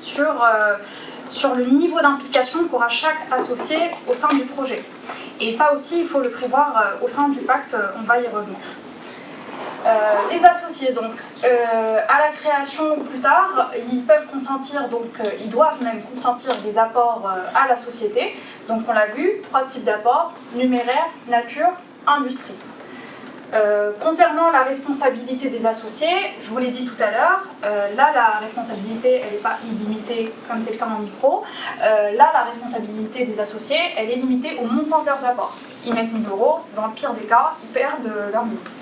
sur le niveau d'implication qu'aura chaque associé au sein du projet. Et ça aussi, il faut le prévoir au sein du pacte, on va y revenir. Les associés, donc, à la création ou plus tard, ils peuvent consentir, donc ils doivent même consentir des apports à la société. Donc on l'a vu, 3 types d'apports: numéraire, nature, industrie. Concernant la responsabilité des associés, je vous l'ai dit tout à l'heure, là la responsabilité elle n'est pas illimitée comme c'est le cas en micro. Là la responsabilité des associés elle est limitée au montant de leurs apports. Ils mettent 1 000 €, dans le pire des cas, ils perdent leur mise.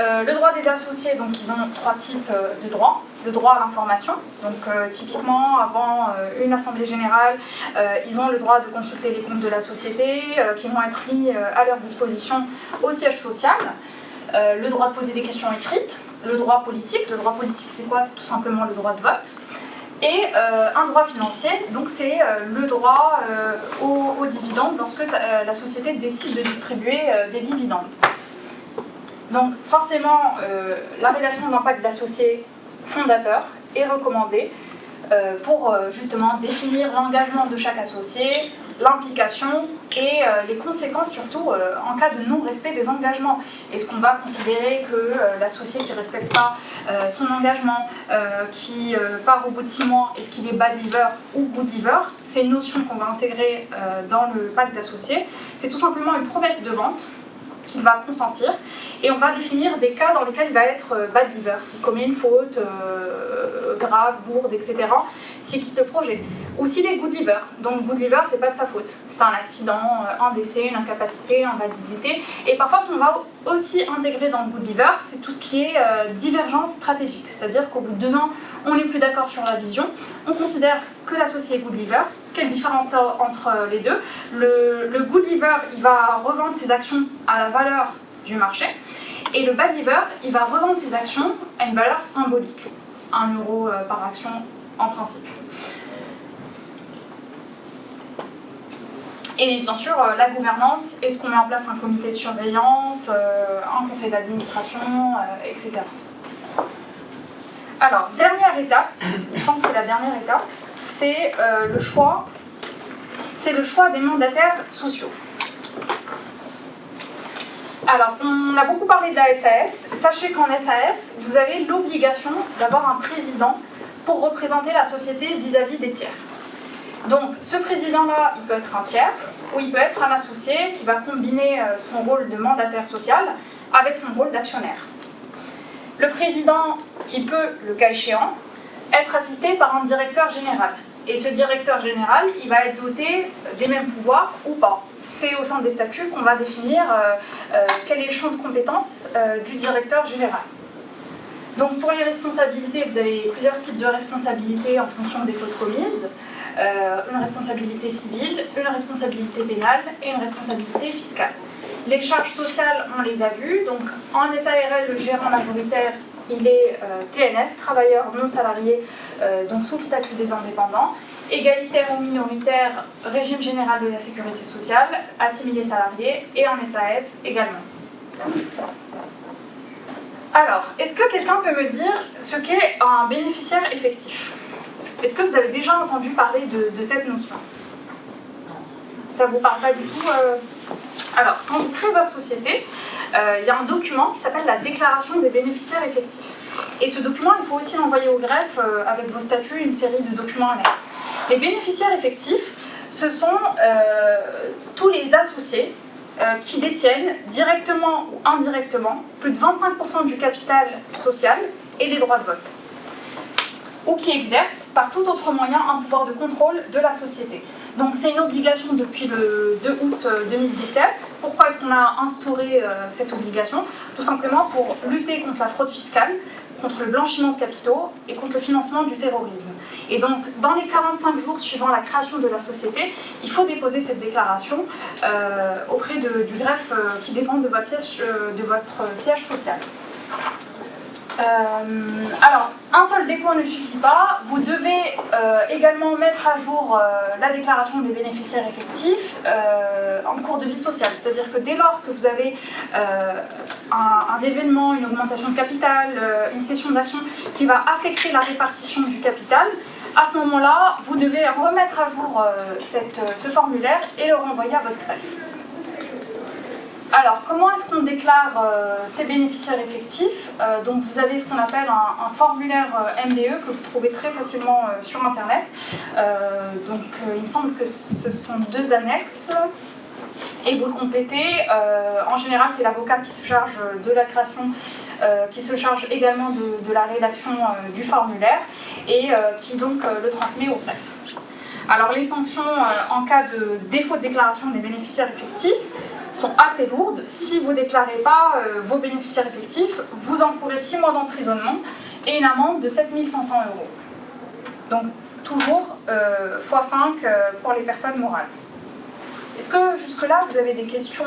Le droit des associés, donc ils ont 3 types de droits. Le droit à l'information, donc typiquement avant une assemblée générale, ils ont le droit de consulter les comptes de la société qui vont être mis à leur disposition au siège social. Le droit de poser des questions écrites, le droit politique c'est quoi? C'est tout simplement le droit de vote. Et un droit financier, donc c'est le droit aux dividendes lorsque la société décide de distribuer des dividendes. Donc forcément, la rédaction d'un pacte d'associés fondateur est recommandée pour justement définir l'engagement de chaque associé, l'implication et les conséquences surtout en cas de non-respect des engagements. Est-ce qu'on va considérer que l'associé qui ne respecte pas son engagement, qui part au bout de 6 mois, est-ce qu'il est bad liver ou good liver? C'est une notion qu'on va intégrer dans le pacte d'associés. C'est tout simplement une promesse de vente qu'il va consentir, et on va définir des cas dans lesquels il va être bad liver, s'il commet une faute grave, lourde, etc., s'il quitte le projet. Ou s'il est good liver. Donc good liver, c'est pas de sa faute. C'est un accident, un décès, une incapacité, invalidité. Et parfois, ce qu'on va aussi intégrer dans le good liver, c'est tout ce qui est divergence stratégique. C'est-à-dire qu'au bout de 2 ans, on n'est plus d'accord sur la vision. On considère que l'associé est good liver. Quelle différence entre les deux? Le good liver, il va revendre ses actions à la valeur du marché. Et le bad liver, il va revendre ses actions à une valeur symbolique. 1 1 euro par action en principe. Et bien sûr, la gouvernance, est-ce qu'on met en place un comité de surveillance, un conseil d'administration, etc. Alors, dernière étape, je pense que c'est la dernière étape, c'est le choix des mandataires sociaux. Alors, on a beaucoup parlé de la SAS. Sachez qu'en SAS, vous avez l'obligation d'avoir un président pour représenter la société vis-à-vis des tiers. Donc, ce président-là, il peut être un tiers ou il peut être un associé qui va combiner son rôle de mandataire social avec son rôle d'actionnaire. Le président, il peut, le cas échéant, être assisté par un directeur général. Et ce directeur général, il va être doté des mêmes pouvoirs ou pas. C'est au sein des statuts qu'on va définir quel est le champ de compétences du directeur général. Donc pour les responsabilités, vous avez plusieurs types de responsabilités en fonction des fautes commises. Une responsabilité civile, une responsabilité pénale et une responsabilité fiscale. Les charges sociales, on les a vues. Donc en SARL, le gérant majoritaire, il est TNS, travailleur non salarié, donc sous le statut des indépendants. Égalitaire ou minoritaire, régime général de la sécurité sociale, assimilé salarié et en SAS également. Alors, est-ce que quelqu'un peut me dire ce qu'est un bénéficiaire effectif ? Est-ce que vous avez déjà entendu parler de cette notion ? Ça ne vous parle pas du tout Alors, quand vous créez votre société, il y a un document qui s'appelle la déclaration des bénéficiaires effectifs. Et ce document, il faut aussi l'envoyer au greffe avec vos statuts, une série de documents annexes. Les bénéficiaires effectifs, ce sont tous les associés qui détiennent directement ou indirectement plus de 25% du capital social et des droits de vote, ou qui exercent par tout autre moyen un pouvoir de contrôle de la société. Donc c'est une obligation depuis le 2 août 2017. Pourquoi est-ce qu'on a instauré cette obligation ? Tout simplement pour lutter contre la fraude fiscale, contre le blanchiment de capitaux et contre le financement du terrorisme. Et donc, dans les 45 jours suivant la création de la société, il faut déposer cette déclaration auprès du greffe qui dépend de votre siège social. Alors, un seul dépôt ne suffit pas. Vous devez également mettre à jour la déclaration des bénéficiaires effectifs en cours de vie sociale. C'est-à-dire que dès lors que vous avez un événement, une augmentation de capital, une cession d'actions qui va affecter la répartition du capital, à ce moment-là, vous devez remettre à jour ce formulaire et le renvoyer à votre greffe. Alors, comment est-ce qu'on déclare ces bénéficiaires effectifs ? Donc, vous avez ce qu'on appelle un formulaire MBE que vous trouvez très facilement sur Internet. Il me semble que ce sont 2 annexes et vous le complétez. En général, c'est l'avocat qui se charge de la création, qui se charge également de la rédaction du formulaire et qui donc le transmet au greffe. Alors, les sanctions en cas de défaut de déclaration des bénéficiaires effectifs sont assez lourdes. Si vous ne déclarez pas vos bénéficiaires effectifs, vous encourez 6 mois d'emprisonnement et une amende de 7 500 €. Donc toujours x5 pour les personnes morales. Est-ce que jusque-là vous avez des questions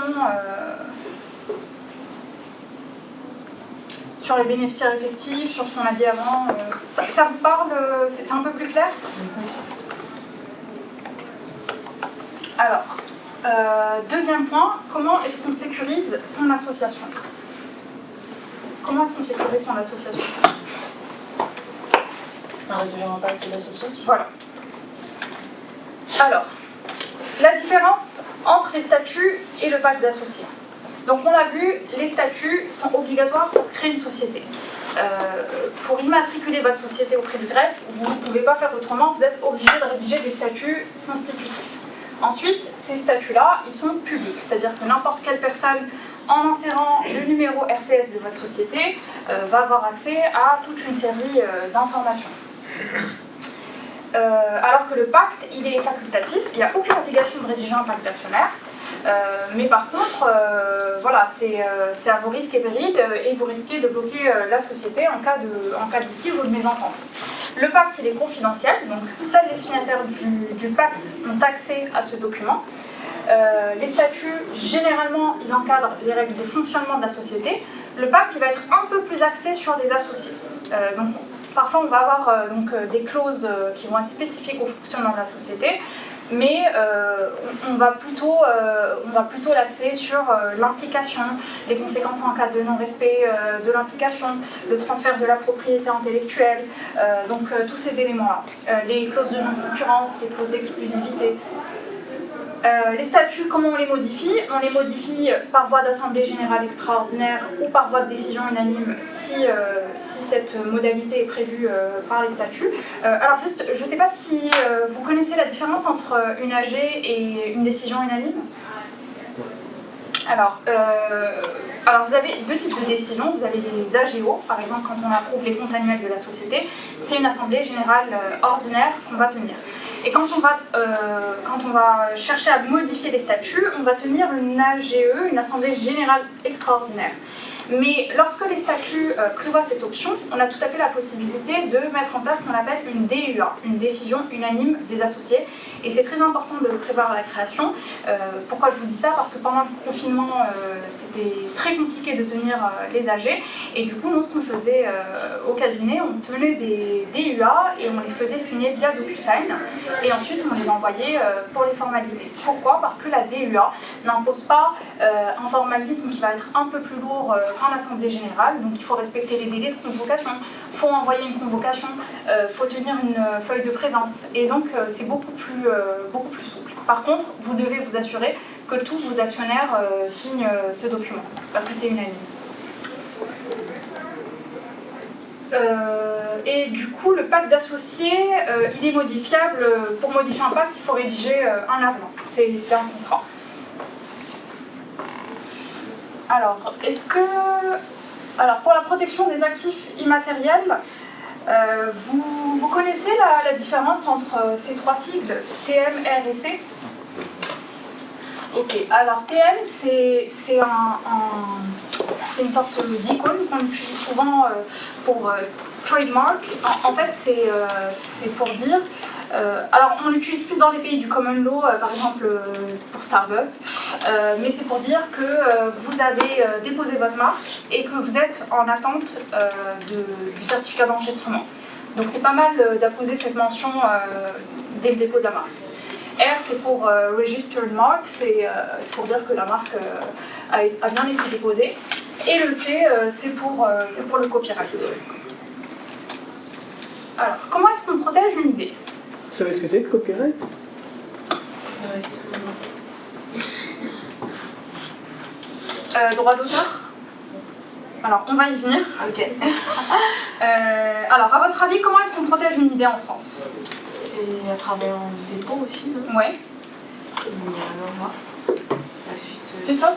sur les bénéficiaires effectifs, sur ce qu'on a dit avant ça vous parle, c'est un peu plus clair ? Alors, deuxième point, comment est-ce qu'on sécurise son association ? Comment est-ce qu'on sécurise son association ? Un réduire l'impact de l'association. Voilà. Alors, la différence entre les statuts et le pacte d'associés. Donc on a vu, les statuts sont obligatoires pour créer une société. Pour immatriculer votre société auprès du greffe, vous ne pouvez pas faire autrement, vous êtes obligé de rédiger des statuts constitutifs. Ensuite, ces statuts-là, ils sont publics, c'est-à-dire que n'importe quelle personne, en insérant le numéro RCS de votre société, va avoir accès à toute une série d'informations. Alors que le pacte, il est facultatif, il n'y a aucune obligation de rédiger un pacte d'actionnaire, mais par contre, voilà, c'est à vos risques et périls et vous risquez de bloquer la société en cas de litige ou de mésentente. Le pacte, il est confidentiel, donc seuls les signataires du pacte ont accès à ce document. Les statuts, généralement, ils encadrent les règles de fonctionnement de la société. Le pacte, il va être un peu plus axé sur les associés. Donc, parfois on va avoir des clauses qui vont être spécifiques au fonctionnement de la société, mais on va plutôt l'axer sur l'implication, les conséquences en cas de non-respect de l'implication, le transfert de la propriété intellectuelle, tous ces éléments-là. Les clauses de non-concurrence, les clauses d'exclusivité. Les statuts, comment on les modifie? On les modifie par voie d'assemblée générale extraordinaire ou par voie de décision unanime si cette modalité est prévue par les statuts. Alors juste, je ne sais pas si vous connaissez la différence entre une AG et une décision unanime. Alors vous avez deux types de décisions. Vous avez des AGO, par exemple quand on approuve les comptes annuels de la société, c'est une assemblée générale ordinaire qu'on va tenir. Et quand on va chercher à modifier les statuts, on va tenir une AGE, une assemblée générale extraordinaire. Mais lorsque les statuts prévoient cette option, on a tout à fait la possibilité de mettre en place ce qu'on appelle une DUA, une décision unanime des associés. Et c'est très important de le prévoir à la création. Pourquoi je vous dis ça? Parce que pendant le confinement, c'était très compliqué de tenir les AG. Et du coup, nous, ce qu'on faisait au cabinet, on tenait des DUA et on les faisait signer via DocuSign. Et ensuite, on les envoyait pour les formalités. Pourquoi? Parce que la DUA n'impose pas un formalisme qui va être un peu plus lourd qu'en assemblée générale. Donc, il faut respecter les délais de convocation. Il faut envoyer une convocation, il faut tenir une feuille de présence. Et donc, c'est beaucoup plus souple. Par contre, vous devez vous assurer que tous vos actionnaires signent ce document, parce que c'est unanime. Et du coup, le pacte d'associés, il est modifiable. Pour modifier un pacte, il faut rédiger un avenant. C'est un contrat. Alors, pour la protection des actifs immatériels, vous connaissez la différence entre ces trois sigles, TM, R et C? Ok, alors TM, c'est une sorte d'icône qu'on utilise souvent pour trademark. En fait, c'est pour dire... alors, on l'utilise plus dans les pays du common law, par exemple pour Starbucks, mais c'est pour dire que vous avez déposé votre marque et que vous êtes en attente du certificat d'enregistrement. Donc, c'est pas mal d'apposer cette mention dès le dépôt de la marque. R, c'est pour Registered Mark, c'est pour dire que la marque a bien été déposée. Et le C, c'est pour le copyright. Alors, comment est-ce qu'on protège une idée? Vous savez ce que c'est le copyright? Droit d'auteur? Alors, on va y venir. Ok. Alors, à votre avis, comment est-ce qu'on protège une idée en France? C'est à travers un dépôt aussi, non? Ouais. La suite. C'est ça.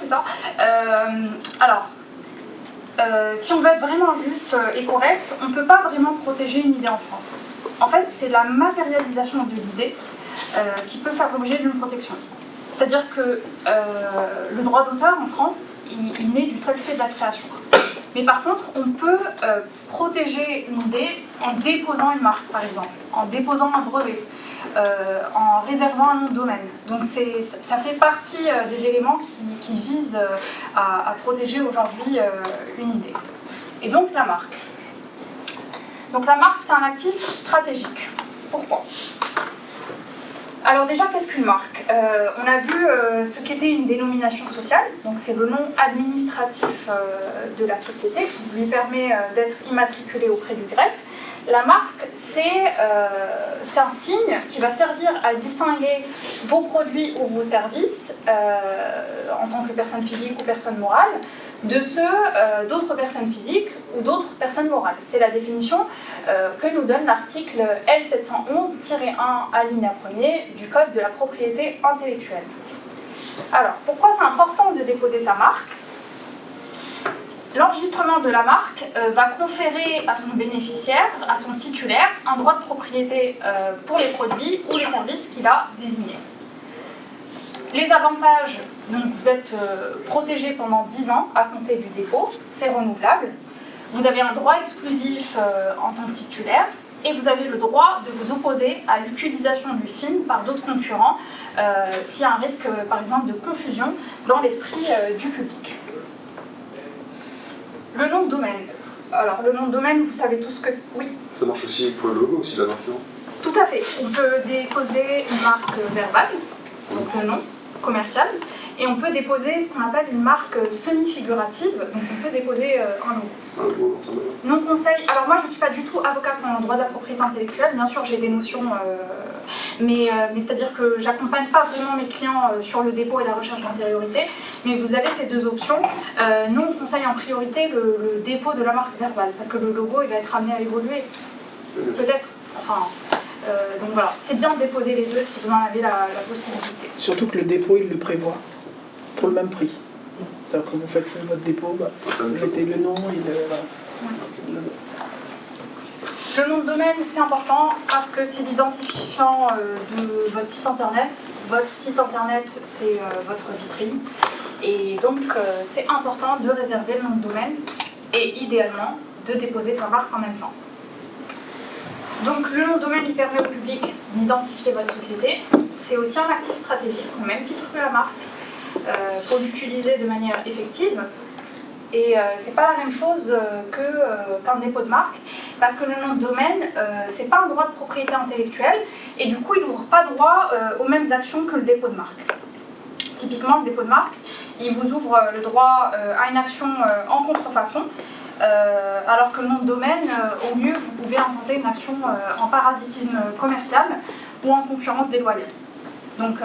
Si on veut être vraiment juste et correct, on ne peut pas vraiment protéger une idée en France. En fait, c'est la matérialisation de l'idée qui peut faire l'objet d'une protection. C'est-à-dire que le droit d'auteur en France, il naît du seul fait de la création. Mais par contre, on peut protéger une idée en déposant une marque, par exemple, en déposant un brevet, en réservant un nom de domaine. Donc ça fait partie des éléments qui visent à protéger aujourd'hui une idée. Et donc la marque. Donc la marque, c'est un actif stratégique. Pourquoi ? Alors déjà, qu'est-ce qu'une marque ? On a vu ce qu'était une dénomination sociale, donc c'est le nom administratif de la société qui lui permet d'être immatriculé auprès du greffe. La marque, c'est un signe qui va servir à distinguer vos produits ou vos services en tant que personne physique ou personne morale de ceux d'autres personnes physiques ou d'autres personnes morales. C'est la définition que nous donne l'article L711-1 alinéa 1er du Code de la propriété intellectuelle. Alors, pourquoi c'est important de déposer sa marque ? L'enregistrement de la marque va conférer à son bénéficiaire, à son titulaire, un droit de propriété pour les produits ou les services qu'il a désignés. Les avantages, donc vous êtes protégé pendant 10 ans à compter du dépôt, c'est renouvelable. Vous avez un droit exclusif en tant que titulaire et vous avez le droit de vous opposer à l'utilisation du signe par d'autres concurrents s'il y a un risque, par exemple, de confusion dans l'esprit du public. Le nom de domaine. alors le nom de domaine, vous savez tous que oui. Ça marche aussi pour le logo, aussi, la marque, non? Tout à fait. On peut déposer une marque verbale, donc le nom commercial, et on peut déposer ce qu'on appelle une marque semi-figurative, donc on peut déposer un logo. Un logo, ça me va. Non conseil. Alors moi je ne suis pas du tout avocate en droit de la propriété intellectuelle, bien sûr j'ai des notions, mais c'est-à-dire que j'accompagne pas vraiment mes clients sur le dépôt et la recherche d'antériorité, mais vous avez ces deux options. Nous on conseille en priorité le dépôt de la marque verbale, parce que le logo il va être amené à évoluer, peut-être. Enfin, donc voilà, c'est bien de déposer les deux si vous en avez la possibilité. Surtout que le dépôt, il le prévoit pour le même prix. C'est-à-dire que vous faites votre dépôt, bah, vous mettez le nom et le... Le nom de domaine, c'est important parce que c'est l'identifiant de votre site internet. Votre site internet, c'est votre vitrine. Et donc, c'est important de réserver le nom de domaine et idéalement de déposer sa marque en même temps. Donc, le nom de domaine qui permet au public d'identifier votre société. C'est aussi un actif stratégique, au même titre que la marque. Il faut l'utiliser de manière effective. Et c'est pas la même chose qu'un dépôt de marque, parce que le nom de domaine, c'est pas un droit de propriété intellectuelle, et du coup, il n'ouvre pas droit aux mêmes actions que le dépôt de marque. Typiquement, le dépôt de marque, il vous ouvre le droit à une action en contrefaçon, alors que le nom de domaine, au mieux, vous pouvez intenter une action en parasitisme commercial ou en concurrence déloyale. Donc,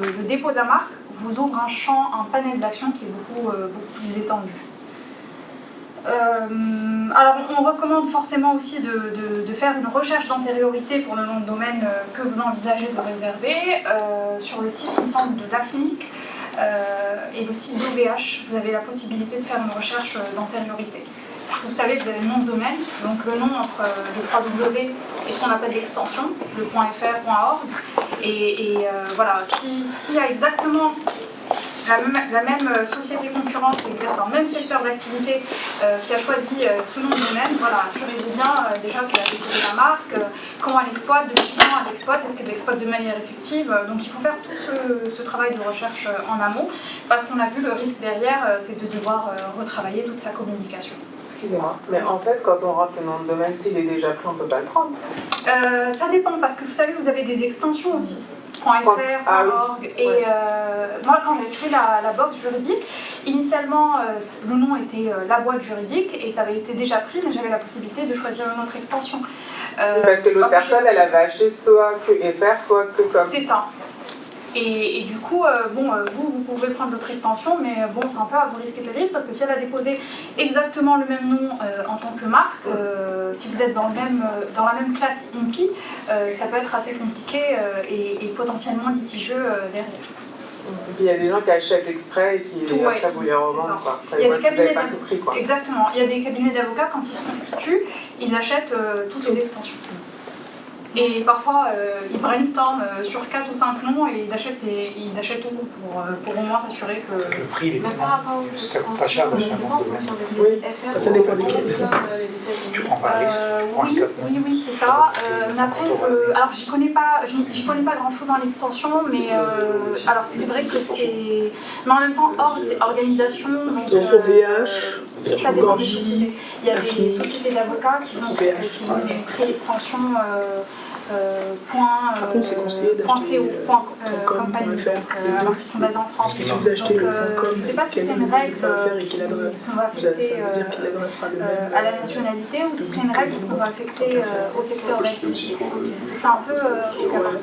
le dépôt de la marque vous ouvre un champ, un panel d'action qui est beaucoup plus étendu. Alors, on recommande forcément aussi de faire une recherche d'antériorité pour le nom de domaine que vous envisagez de réserver. Sur le site, il me semble, de l'AFNIC et le site d'OVH, vous avez la possibilité de faire une recherche d'antériorité. Parce que vous savez que vous avez le nom de domaine, donc le nom entre le 3W et ce qu'on appelle l'extension, le .fr, .org. Et voilà, s'il y a exactement la même société concurrente qui exerce dans le même secteur d'activité qui a choisi ce nom de domaine, voilà, assurez-vous bien déjà qu'elle a déposé la marque, comment elle exploite, depuis quand elle exploite, est-ce qu'elle l'exploite de manière effective. Donc il faut faire tout ce travail de recherche en amont, parce qu'on a vu le risque derrière, c'est de devoir retravailler toute sa communication. Excusez-moi, mais en fait, quand on rentre le nom de domaine, s'il est déjà pris, on ne peut pas le prendre. Ça dépend, parce que vous savez, vous avez des extensions aussi. .fr, .org. Et moi, quand j'ai créé la box juridique, initialement, le nom était la boîte juridique et ça avait été déjà pris, mais j'avais la possibilité de choisir une autre extension. Parce que l'autre personne, elle avait acheté soit que FR, soit que com. C'est ça. Et du coup, vous pouvez prendre votre extension, mais bon, c'est un peu à vos risques et périls, parce que si elle a déposé exactement le même nom en tant que marque, si vous êtes dans la même classe INPI, ça peut être assez compliqué et potentiellement litigieux derrière. Et puis il y a des gens qui achètent exprès et qui après vous les revendent. Il y a des cabinets pas tout pris, quoi. Exactement. Il y a des cabinets d'avocats, quand ils se constituent, ils achètent toutes les extensions. Et parfois, ils brainstorment sur 4 ou 5 noms et ils achètent tout pour au moins s'assurer que... Le prix, il est Mais par rapport aux ça coûte pas cher d'acheter un nom de domaine. Oui, ça dépend des cas. Tu prends pas le risque, tu prends le code nom. Oui, c'est ça. Mais après, alors j'y connais pas grand-chose en extension, mais alors c'est vrai que c'est... Mais en même temps, org, c'est organisation, donc... ça dépend des sociétés. Il y a des sociétés d'avocats qui vont créer l'extension Par contre, c'est conseillé d'acheter .co.company, alors qu'ils sont basés en France. Parce que si vous achetez donc, le je ne sais pas si c'est une règle qu'on va affecter à la nationalité ou si c'est une règle qu'on va affecter au secteur d'activité. Donc c'est un peu au cas par cas.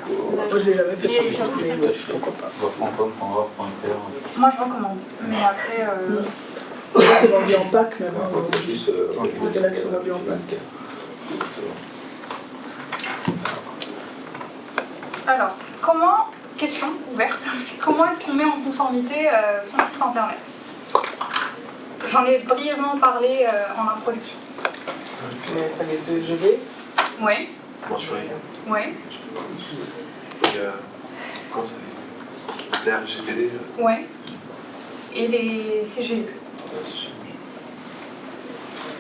Moi, je l'ai jamais fait. Et j'avoue, Mais pourquoi pas. .com.org.fr. moi je recommande, mais après... C'est vendu en pack maintenant. Il y en a qui sont vendus en pack. Alors, question ouverte, comment est-ce qu'on met en conformité son site internet? J'en ai brièvement parlé en introduction. Mais les CGV. Oui. Mensuel. Oui. Comment ça s'appelle? l'RGPD. Oui. Et les CGU.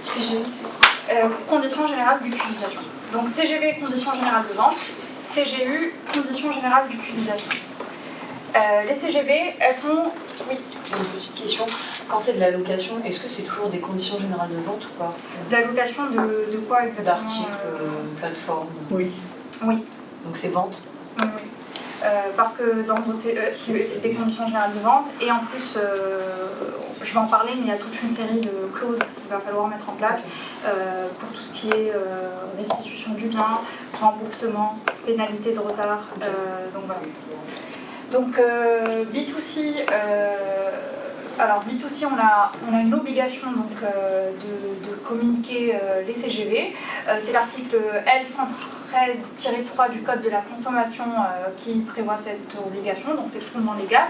CGU, c'est conditions générales d'utilisation. Donc CGV, conditions générales de vente. CGU, conditions générales d'utilisation. Les CGV, elles sont Oui. J'ai une petite question. Quand c'est de la location, est-ce que c'est toujours des conditions générales de vente ou pas? De la location de quoi exactement? D'articles, plateformes? Oui. Oui. Donc c'est vente? Oui, oui. Parce que dans vos c'est des conditions générales de vente et en plus, je vais en parler, mais il y a toute une série de clauses qu'il va falloir mettre en place pour tout ce qui est restitution du bien, remboursement, pénalité de retard. Donc voilà. Donc B2C, alors B2C, on a une obligation donc, de communiquer les CGV. C'est l'article L113-3 du Code de la consommation qui prévoit cette obligation, donc c'est le fondement légal.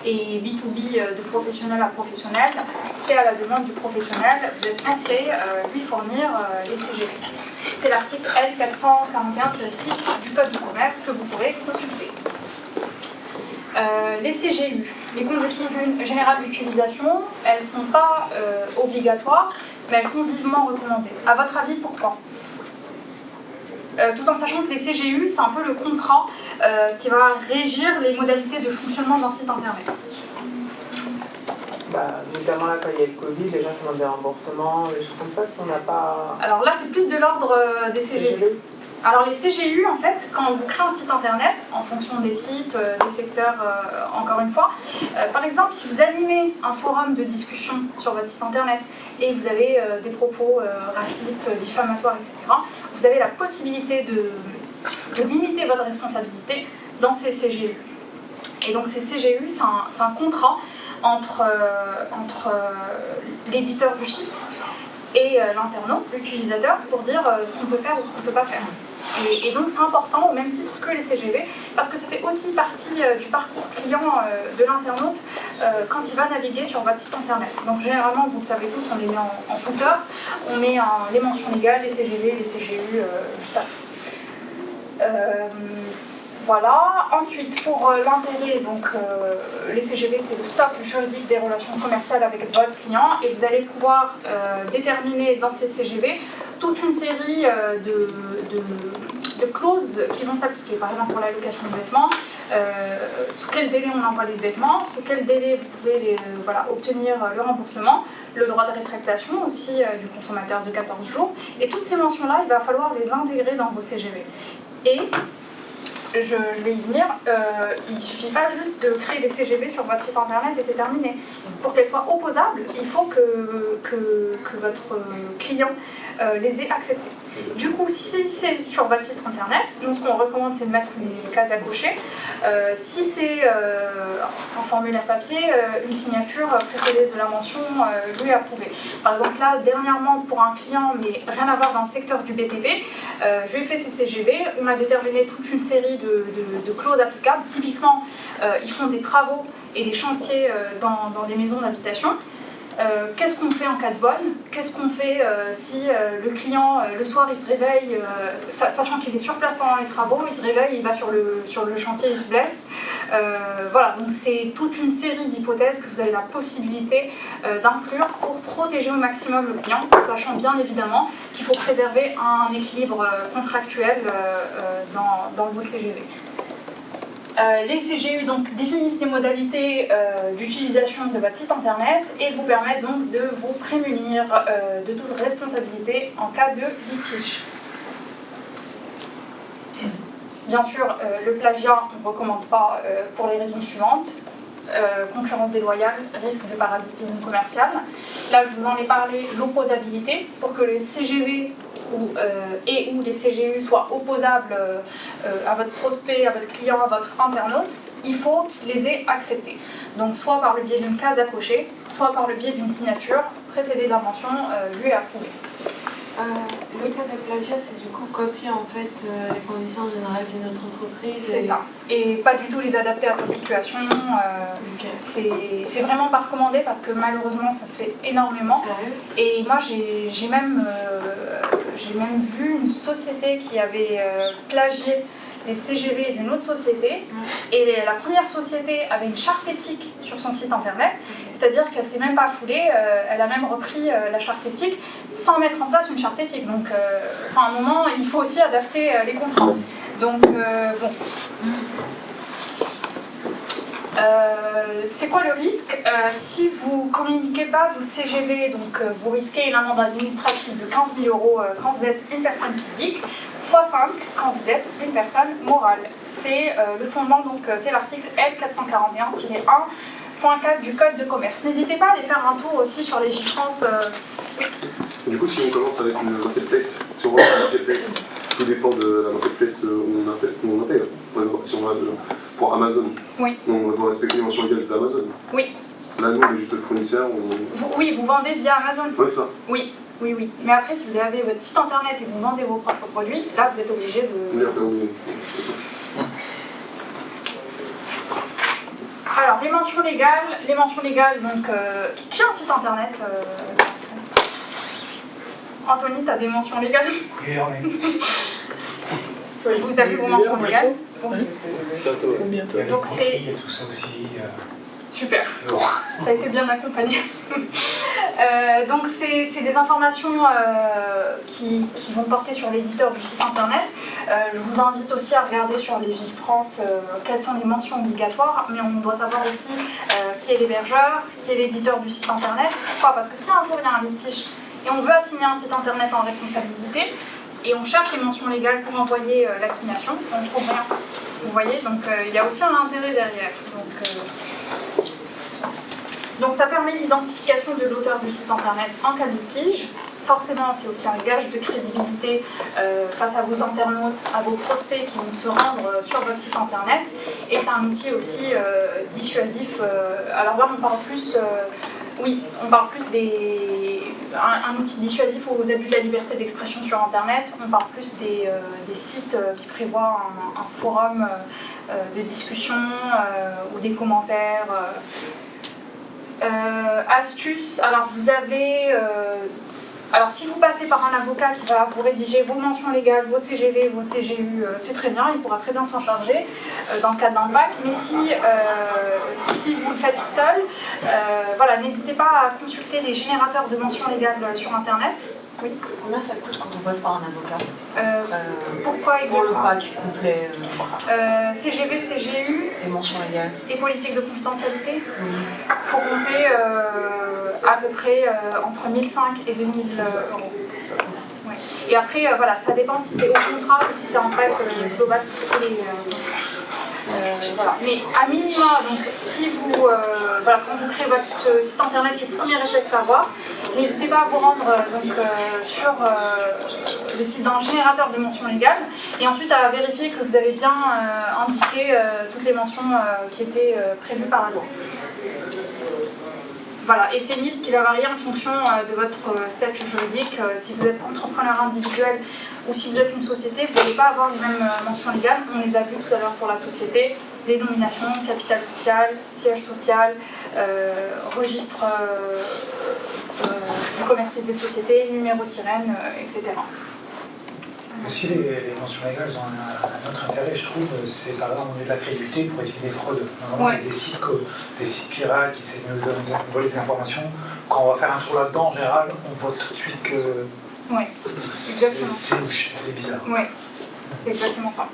Et B2B, de professionnel à professionnel, c'est à la demande du professionnel, vous êtes censé lui fournir les CGV. C'est l'article L441-6 du Code du commerce que vous pourrez consulter. Les CGU, les conditions générales d'utilisation, elles ne sont pas obligatoires, mais elles sont vivement recommandées. À votre avis, pourquoi? Tout en sachant que les CGU, c'est un peu le contrat qui va régir les modalités de fonctionnement d'un site internet. Notamment là, quand il y a le Covid, les gens qui demandent des remboursements, des choses comme ça, si on n'a pas... Alors là, c'est plus de l'ordre des CGU. Alors les CGU, en fait, quand vous créez un site internet, en fonction des sites, des secteurs, encore une fois, par exemple, si vous animez un forum de discussion sur votre site internet et vous avez des propos racistes, diffamatoires, etc., vous avez la possibilité de limiter votre responsabilité dans ces CGU. Et donc ces CGU, c'est un contrat entre l'éditeur du site et l'internaute, l'utilisateur, pour dire ce qu'on peut faire ou ce qu'on ne peut pas faire. Et donc c'est important au même titre que les CGV parce que ça fait aussi partie du parcours client de l'internaute quand il va naviguer sur votre site internet. Donc généralement, vous le savez tous, on les met en footer, on met les mentions légales, les CGV, les CGU, juste après. Voilà. Ensuite, pour l'intérêt, donc les CGV, c'est le socle juridique des relations commerciales avec votre client et vous allez pouvoir déterminer dans ces CGV toute une série de clauses qui vont s'appliquer. Par exemple, pour la location de vêtements, sous quel délai on envoie les vêtements, sous quel délai vous pouvez obtenir le remboursement, le droit de rétractation aussi du consommateur de 14 jours. Et toutes ces mentions-là, il va falloir les intégrer dans vos CGV. Et je vais y venir, il ne suffit pas juste de créer des CGV sur votre site internet et c'est terminé. Pour qu'elles soient opposables, il faut que votre client les ait acceptés. Du coup, si c'est sur votre site internet, nous ce qu'on recommande c'est de mettre une case à cocher. Si c'est en formulaire papier, une signature précédée de la mention lui approuvée. Par exemple là, dernièrement pour un client, mais rien à voir dans le secteur du BTP, je lui ai fait ces CGV, on a déterminé toute une série de clauses applicables. Typiquement, ils font des travaux et des chantiers dans des maisons d'habitation. Qu'est-ce qu'on fait en cas de vol? Qu'est-ce qu'on fait si le client, le soir, il se réveille, sachant qu'il est sur place pendant les travaux, il se réveille, il va sur le chantier, il se blesse. Voilà, donc c'est toute une série d'hypothèses que vous avez la possibilité d'inclure pour protéger au maximum le client, sachant bien évidemment qu'il faut préserver un équilibre contractuel dans vos CGV. Les CGU donc, définissent les modalités d'utilisation de votre site internet et vous permettent donc de vous prémunir de toute responsabilité en cas de litige. Bien sûr, le plagiat, on ne recommande pas pour les raisons suivantes. Concurrence déloyale, risque de parasitisme commercial. Là, je vous en ai parlé, l'opposabilité, pour que les CGV ou les CGU soient opposables à votre prospect, à votre client, à votre internaute, il faut qu'ils les aient acceptés. Donc soit par le biais d'une case à cocher, soit par le biais d'une signature précédée de la mention lui est approuvée. Le cas de plagiat, c'est du coup copier en fait les conditions générales d'une autre entreprise. C'est ça. Et pas du tout les adapter à sa situation. C'est vraiment pas recommandé parce que malheureusement ça se fait énormément. Et moi j'ai même vu une société qui avait plagié les CGV d'une autre société et la première société avait une charte éthique sur son site internet, c'est-à-dire qu'elle s'est même pas foulée, elle a même repris la charte éthique sans mettre en place une charte éthique. Donc à un moment il faut aussi adapter les contrats. Donc bon. C'est quoi le risque? Si vous ne communiquez pas vos CGV, donc vous risquez une amende administrative de 15 000 € quand vous êtes une personne physique, x 5 quand vous êtes une personne morale. C'est le fondement, donc c'est l'article L441-1.4 du Code de commerce. N'hésitez pas à aller faire un tour aussi sur Légifrance. Du coup, si on commence avec une marketplace, si on rentre sur une marketplace, tout dépend de la marketplace où on intègre. Par exemple, si on va pour Amazon, Oui. on doit respecter les mentions légales d'Amazon. Oui. Là, nous, on est juste le fournisseur. Oui, vous vendez via Amazon. Oui, ça. Oui. Mais après, si vous avez votre site internet et vous vendez vos propres produits, là, vous êtes obligé de... Oui. Alors, les mentions légales, donc, qui a un site internet Anthony, tu as des mentions légales? Oui, j'en ai. Vous avez vos mentions légales? Bientôt. Donc c'est... Et tout ça aussi. Super, Bon. tu as été bien accompagné. Donc c'est des informations qui vont porter sur l'éditeur du site internet. Je vous invite aussi à regarder sur Légifrance quelles sont les mentions obligatoires, mais on doit savoir aussi qui est l'hébergeur, qui est l'éditeur du site internet. Pourquoi? Parce que si un jour il y a un litige et on veut assigner un site internet en responsabilité, et on cherche les mentions légales pour envoyer l'assignation, on ne trouve rien. Vous voyez, donc il y a aussi un intérêt derrière. Donc ça permet l'identification de l'auteur du site internet en cas de litige. Forcément, c'est aussi un gage de crédibilité face à vos internautes, à vos prospects qui vont se rendre sur votre site internet. Et c'est un outil aussi dissuasif. Alors là, on parle plus... on parle plus un outil dissuasif aux abus de la liberté d'expression sur Internet. On parle plus des sites qui prévoient un forum de discussion ou des commentaires. Astuce, alors vous avez... alors si vous passez par un avocat qui va vous rédiger vos mentions légales, vos CGV, vos CGU, c'est très bien, il pourra très bien s'en charger dans le cadre d'un bac. Mais si vous le faites tout seul, voilà, n'hésitez pas à consulter les générateurs de mentions légales sur Internet. Oui. Combien ça coûte quand on passe par un avocat Pourquoi pour le pack complet CGV, CGU et mentions légales et politique de confidentialité. Il faut compter à peu près entre 1005 et 2000 €. Ouais. Et après, voilà, ça dépend si c'est au contrat ou si c'est en pack global pour tous les... voilà. Mais à minima, donc, si vous, voilà, quand vous créez votre site internet, le premier réflexe à avoir, n'hésitez pas à vous rendre sur le site d'un générateur de mentions légales et ensuite à vérifier que vous avez bien indiqué toutes les mentions qui étaient prévues par la loi. Voilà, et c'est une liste qui va varier en fonction de votre statut juridique. Si vous êtes entrepreneur individuel ou si vous êtes une société, vous n'allez pas avoir les mêmes mentions légales. On les a vues tout à l'heure pour la société. Dénomination, capital social, siège social, registre du commerce et des sociétés, numéro sirène, etc. Aussi, les mentions légales ont un autre intérêt, je trouve, c'est par exemple au niveau de la crédibilité pour éviter des fraudes. Normalement, il y a des sites pirates qui essaient de nous voler des informations. Quand on va faire un tour là-dedans, en général, on voit tout de suite que c'est louche, c'est bizarre. Oui, c'est exactement ça.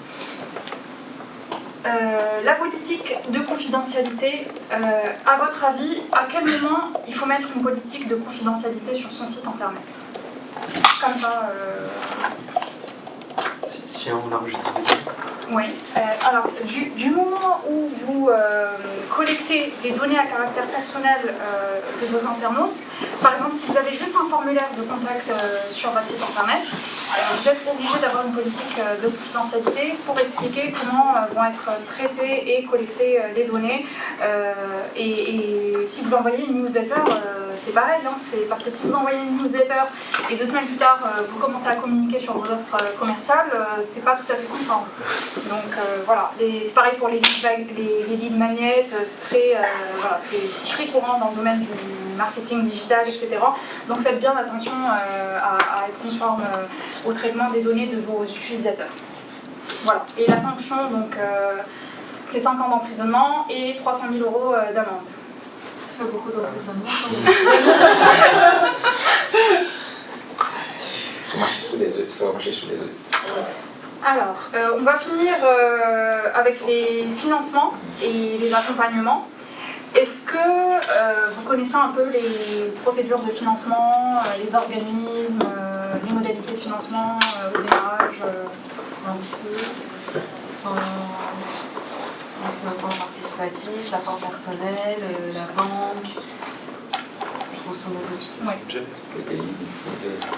La politique de confidentialité, à votre avis, à quel moment il faut mettre une politique de confidentialité sur son site internet? Comme ça... Si on enregistre des données. Oui. Alors, du moment où vous collectez des données à caractère personnel de vos internautes, par exemple, si vous avez juste un formulaire de contact sur votre site internet, vous êtes obligé d'avoir une politique de confidentialité pour expliquer comment vont être traitées et collectées les données. Et si vous envoyez une newsletter, c'est pareil, hein, c'est parce que si vous envoyez une newsletter et 2 semaines plus tard, vous commencez à communiquer sur vos offres commerciales, c'est pas tout à fait conforme. Donc voilà, c'est pareil pour les lead magnets, c'est très courant dans le domaine du marketing digital, etc. Donc faites bien attention à être conforme au traitement des données de vos utilisateurs. Voilà, et la sanction, donc, c'est 5 ans d'emprisonnement et 300 000 € d'amende. Ça fait beaucoup d'emprisonnement. Ça va marcher sous les œufs. Alors, on va finir avec les financements et les accompagnements. Est-ce que vous connaissez un peu les procédures de financement, les organismes, les modalités de financement au démarrage Un peu. Le financement participatif, l'apport personnel, la banque. Grosso modo. Ouais.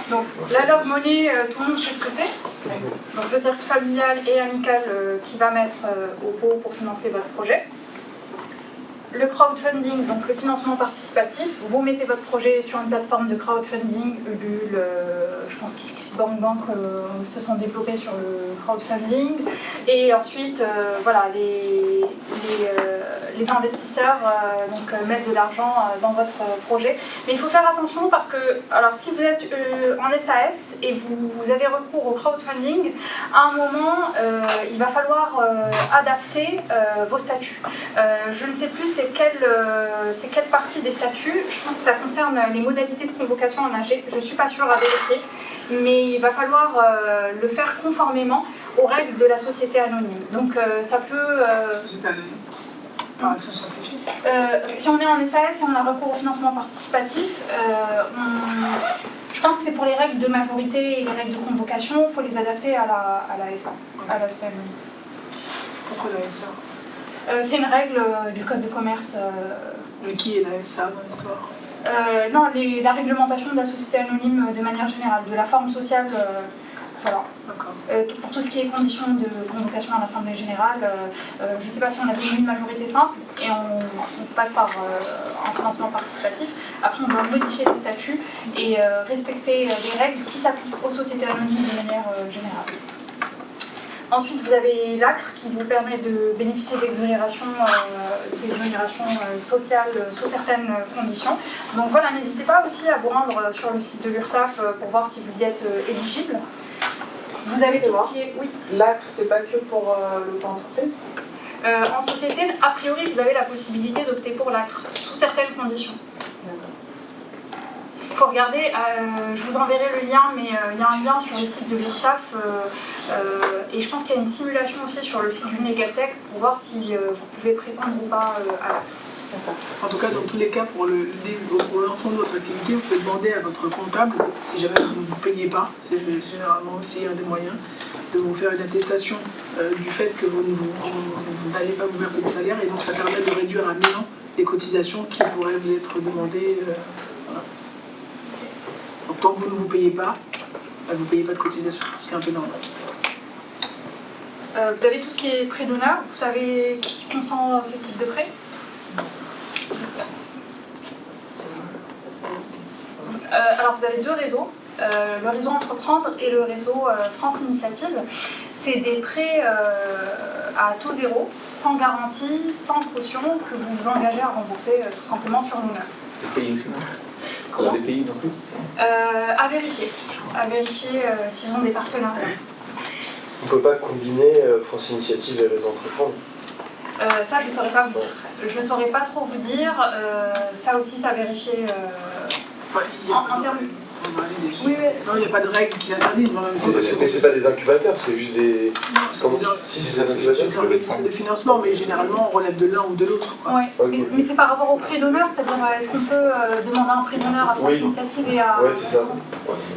Donc la Love Money, tout le monde sait ce que c'est. Donc le cercle familial et amical qui va mettre au pot pour financer votre projet. Le crowdfunding, donc le financement participatif, vous mettez votre projet sur une plateforme de crowdfunding, Ulule, je pense qu'XBank se sont développés sur le crowdfunding. Et ensuite, voilà, les investisseurs mettent de l'argent dans votre projet. Mais il faut faire attention parce que, alors si vous êtes en SAS et vous avez recours au crowdfunding, à un moment, il va falloir adapter vos statuts. Je ne sais plus c'est quelle partie des statuts. Je pense que ça concerne les modalités de convocation en AG. Je ne suis pas sûre à vérifier, mais il va falloir le faire conformément aux règles de la société anonyme. Donc ça peut... Société anonyme. Par action simplifiée. Si on est en SAS et on a recours au financement participatif, je pense que c'est pour les règles de majorité et les règles de convocation, il faut les adapter à la SA, à la société anonyme. Pourquoi la SA? C'est une règle du code de commerce. Mais qui est la SA dans l'histoire? Non, la réglementation de la société anonyme de manière générale, de la forme sociale, voilà. Pour tout ce qui est conditions de convocation à l'Assemblée Générale, je ne sais pas si on a une majorité simple et on passe par un financement participatif. Après, on doit modifier les statuts et respecter les règles qui s'appliquent aux sociétés anonymes de manière générale. Ensuite, vous avez l'ACRE qui vous permet de bénéficier d'exonérations sociales sous certaines conditions. Donc voilà, n'hésitez pas aussi à vous rendre sur le site de l'URSSAF pour voir si vous y êtes éligible. Vous avez tout ce qui est... Oui. L'ACRE, c'est pas que pour l'auto-entreprise? En société, a priori, vous avez la possibilité d'opter pour l'ACRE sous certaines conditions. Il faut regarder, je vous enverrai le lien, mais il y a un lien sur le site de l'URSSAF et je pense qu'il y a une simulation aussi sur le site du Legaltech pour voir si vous pouvez prétendre ou pas à l'ACRE. En tout cas, dans tous les cas, pour le lancement de votre activité, vous pouvez demander à votre comptable, si jamais vous ne payez pas, c'est généralement aussi un des moyens, de vous faire une attestation du fait que vous n'allez pas vous verser de salaire, et donc ça permet de réduire à néant les cotisations qui pourraient vous être demandées. Voilà. Donc tant que vous ne vous payez pas, vous ne payez pas de cotisation, ce qui est un peu normal. Vous avez tout ce qui est prêt d'honneur, vous savez qui consent ce type de prêt? Alors vous avez deux réseaux, le réseau Entreprendre et le réseau France Initiative. C'est des prêts à taux zéro, sans garantie, sans caution, que vous vous engagez à rembourser tout simplement sur l'honneur. Les pays aussi, non? Comment? Les pays non plus? À vérifier s'ils ont des partenariats. On ne peut pas combiner France Initiative et Réseau Entreprendre? Ça, je ne saurais pas vous dire. Je ne saurais pas trop vous dire. Ça aussi, ça vérifier en termes... Oui, non, il n'y a pas de règle qui l'interdit. Mais c'est pas des incubateurs, c'est juste des... Non, si c'est des incubateurs, c'est des organismes de financement, mais généralement on relève de l'un ou de l'autre. Oui, okay. Mais c'est par rapport au prêt d'honneur, c'est-à-dire est-ce qu'on peut demander un prêt d'honneur à France Initiative et à... Oui, c'est ça.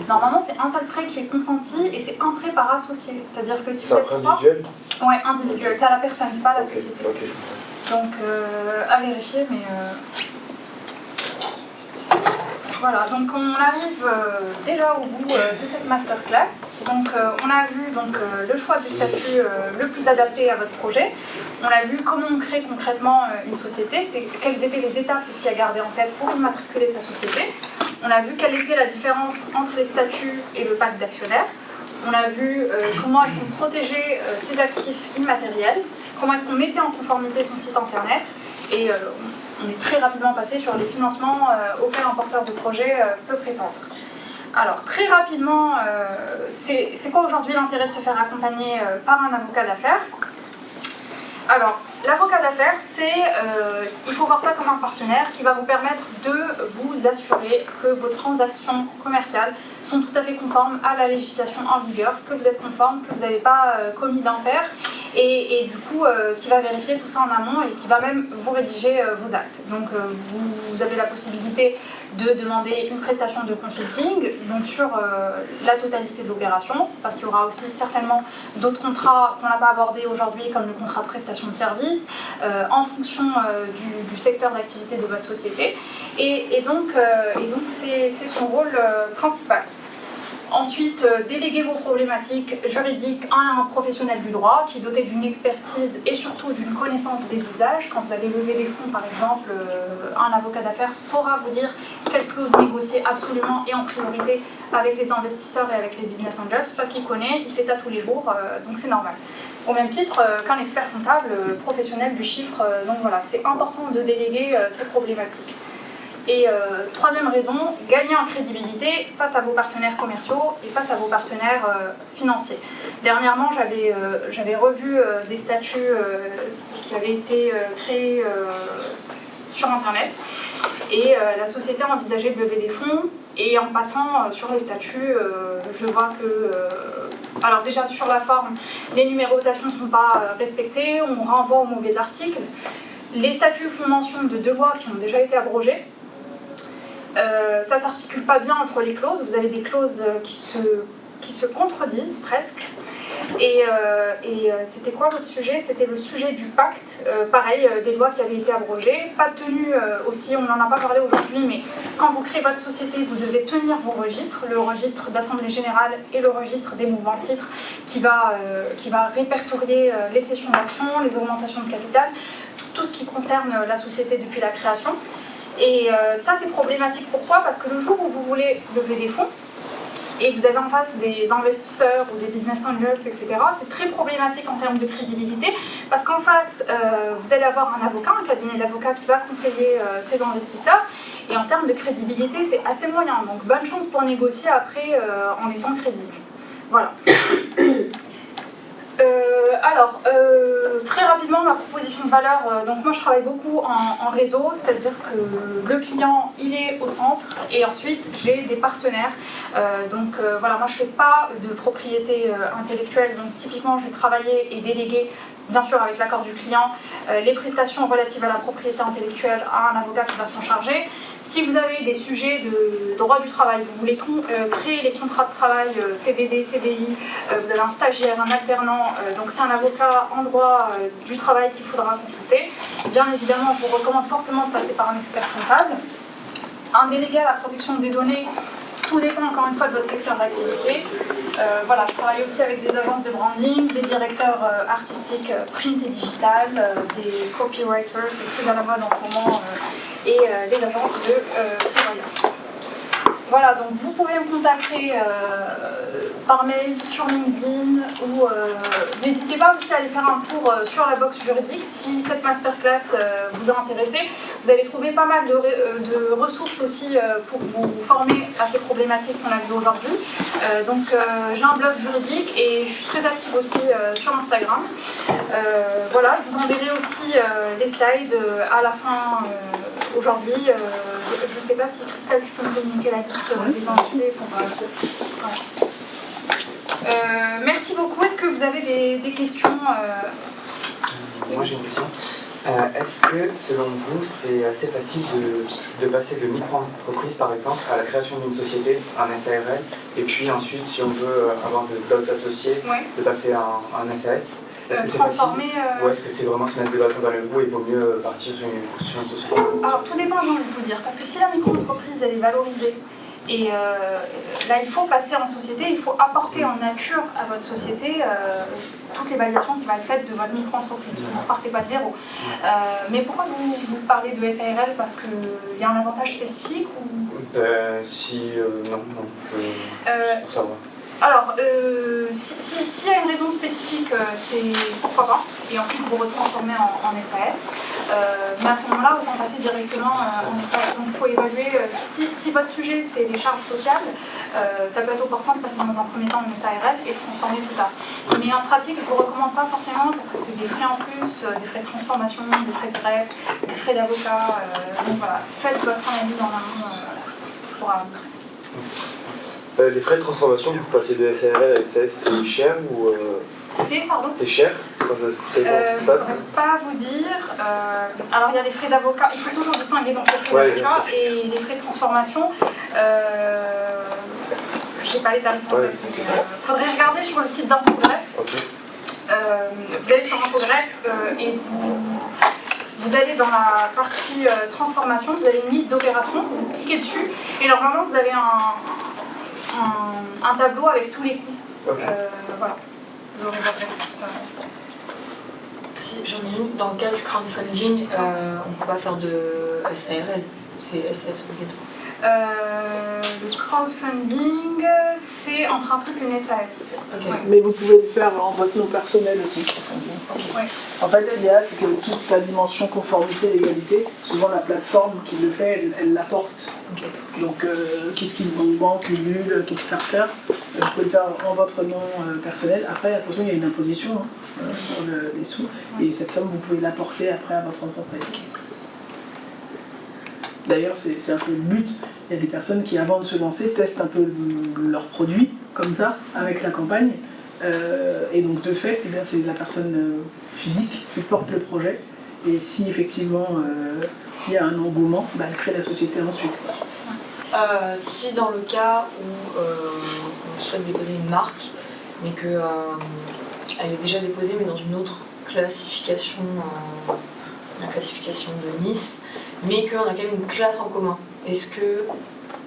Normalement, c'est un seul prêt qui est consenti et c'est un prêt par associé. C'est-à-dire que si vous êtes trois... C'est un prêt individuel? Oui, individuel. C'est à la personne, c'est pas à la société. Donc, à vérifier, mais... Voilà, donc on arrive déjà au bout de cette masterclass. Donc on a vu le choix du statut le plus adapté à votre projet. On a vu comment on crée concrètement une société, quelles étaient les étapes aussi à garder en tête pour immatriculer sa société. On a vu quelle était la différence entre les statuts et le pacte d'actionnaires. On a vu comment est-ce qu'on protégeait ses actifs immatériels, comment est-ce qu'on mettait en conformité son site internet et on est très rapidement passé sur les financements auxquels un porteur de projet peut prétendre. Alors, très rapidement, c'est quoi aujourd'hui l'intérêt de se faire accompagner par un avocat d'affaires? Alors, l'avocat d'affaires, il faut voir ça comme un partenaire qui va vous permettre de vous assurer que vos transactions commerciales sont tout à fait conformes à la législation en vigueur, que vous êtes conforme, que vous n'avez pas commis d'impair, et du coup qui va vérifier tout ça en amont et qui va même vous rédiger vos actes. Donc vous avez la possibilité de demander une prestation de consulting, donc sur la totalité de l'opération, parce qu'il y aura aussi certainement d'autres contrats qu'on n'a pas abordés aujourd'hui, comme le contrat de prestation de service, en fonction du secteur d'activité de votre société. Et donc c'est son rôle principal. Ensuite, déléguer vos problématiques juridiques à un professionnel du droit qui est doté d'une expertise et surtout d'une connaissance des usages. Quand vous allez lever des fonds, par exemple, un avocat d'affaires saura vous dire quelles clauses négocier absolument et en priorité avec les investisseurs et avec les business angels, parce qu'il connaît, il fait ça tous les jours, donc c'est normal. Au même titre qu'un expert comptable professionnel du chiffre. Donc voilà, c'est important de déléguer ces problématiques. Et troisième raison, gagner en crédibilité face à vos partenaires commerciaux et face à vos partenaires financiers. Dernièrement, j'avais revu des statuts qui avaient été créés sur Internet et la société envisageait de lever des fonds et en passant sur les statuts, je vois que, alors déjà sur la forme, les numérotations ne sont pas respectées, on renvoie aux mauvais articles. Les statuts font mention de 2 lois qui ont déjà été abrogées. Ça ne s'articule pas bien entre les clauses, vous avez des clauses qui se contredisent presque. Et c'était quoi l'autre sujet? C'était le sujet du pacte, pareil, des lois qui avaient été abrogées, pas tenues aussi, on n'en a pas parlé aujourd'hui, mais quand vous créez votre société, vous devez tenir vos registres, le registre d'assemblée générale et le registre des mouvements de titres qui va répertorier les cessions d'actions, les augmentations de capital, tout ce qui concerne la société depuis la création. Et ça c'est problématique, pourquoi? Parce que le jour où vous voulez lever des fonds, et vous avez en face des investisseurs ou des business angels, etc., c'est très problématique en termes de crédibilité, parce qu'en face, vous allez avoir un avocat, un cabinet d'avocats qui va conseiller ces investisseurs, et en termes de crédibilité, c'est assez moyen. Donc bonne chance pour négocier après en étant crédible. Voilà. Très rapidement, ma proposition de valeur, donc moi je travaille beaucoup en réseau, c'est-à-dire que le client il est au centre et ensuite j'ai des partenaires. Voilà, moi je fais pas de propriété intellectuelle, donc typiquement je vais travailler et déléguer, bien sûr avec l'accord du client, les prestations relatives à la propriété intellectuelle à un avocat qui va s'en charger. Si vous avez des sujets de droit du travail, vous voulez créer les contrats de travail CDD, CDI, vous avez un stagiaire, un alternant, donc c'est un avocat en droit du travail qu'il faudra consulter. Bien évidemment, je vous recommande fortement de passer par un expert comptable. Un délégué à la protection des données, tout dépend encore une fois de votre secteur d'activité. Voilà, je travaille aussi avec des agences de branding, des directeurs artistiques print et digital, des copywriters, c'est plus à la mode en ce moment, et les agences de prévoyance. Voilà, donc vous pouvez me contacter par mail, sur LinkedIn, ou n'hésitez pas aussi à aller faire un tour sur la box juridique. Si cette masterclass vous a intéressé, vous allez trouver pas mal de ressources aussi pour vous former à ces problématiques qu'on a vues aujourd'hui. J'ai un blog juridique et je suis très active aussi sur Instagram. Voilà, je vous enverrai aussi les slides à la fin aujourd'hui. Je ne sais pas si Christelle, tu peux me communiquer la liste des invités pour... merci beaucoup. Est-ce que vous avez des questions Moi j'ai une question. Est-ce que selon vous c'est assez facile de passer de micro-entreprise par exemple à la création d'une société, un SARL, et puis ensuite si on veut avoir d'autres associés, de passer à un SAS? Est-ce que c'est facile ou est-ce que c'est vraiment se mettre des bâtons dans les roues et il vaut mieux partir sur une société? Alors tout dépend, j'ai envie de vous dire, parce que si la micro-entreprise elle est valorisée, et là il faut passer en société, il faut apporter en nature à votre société toute l'évaluation qui va être faite de votre micro-entreprise. Vous ne repartez pas de zéro. Mais pourquoi vous parlez de SARL? Parce qu'il y a un avantage spécifique ou... Non, pour savoir. Alors, s'il y a une raison spécifique, c'est pourquoi pas, et ensuite vous retransformez en SAS. Mais à ce moment-là, autant passer directement en SARL. Donc il faut évaluer, si votre sujet c'est les charges sociales, ça peut être opportun de passer dans un premier temps en SARL et de transformer plus tard. Mais en pratique, je ne vous recommande pas forcément parce que c'est des frais en plus, des frais de transformation, des frais de greffe, des frais d'avocat. Donc voilà, faites votre analyse en amont pour aboutir. Les frais de transformation, vous passez de SARL à SAS, c'est cher ou c'est cher? Vous savez comment ça se passe? Je ne peux pas vous dire. Alors il y a les frais d'avocat, il faut toujours distinguer donc les frais d'avocat et les frais de transformation. Je n'ai pas les tarifs en tête. Il faudrait regarder sur le site d'Infogreffe. Okay. Vous allez sur Infogreffe et vous allez dans la partie transformation, vous avez une liste d'opérations, vous cliquez dessus et normalement vous avez un tableau avec tous les coûts. Okay. Voilà. Vous aurez tout ça. Si, j'en ai une. Dans le cas du crowdfunding, on ne peut pas faire de SARL, c'est SAS obligatoire. Le crowdfunding, c'est en principe une SAS. Okay. Ouais. Mais vous pouvez le faire en votre nom personnel aussi. Ouais. En fait, ce qu'il y a, c'est que toute la dimension conformité, légalité, souvent la plateforme qui le fait, elle l'apporte. Okay. Donc, KissKissBankBank, Ulule, Kickstarter, vous pouvez le faire en votre nom personnel. Après, attention, il y a une imposition sur les sous, et cette somme, vous pouvez l'apporter après à votre entreprise. Okay. D'ailleurs, c'est un peu le but. Il y a des personnes qui, avant de se lancer, testent un peu leurs produits, comme ça, avec la campagne. Et donc, de fait, eh bien, c'est la personne physique qui porte le projet. Et si, effectivement, il y a un engouement, bah, elle crée la société ensuite. Si dans le cas où on souhaite déposer une marque, mais qu'elle est déjà déposée, mais dans une autre classification, la classification de Nice, mais qu'on a quand même une classe en commun. Est-ce que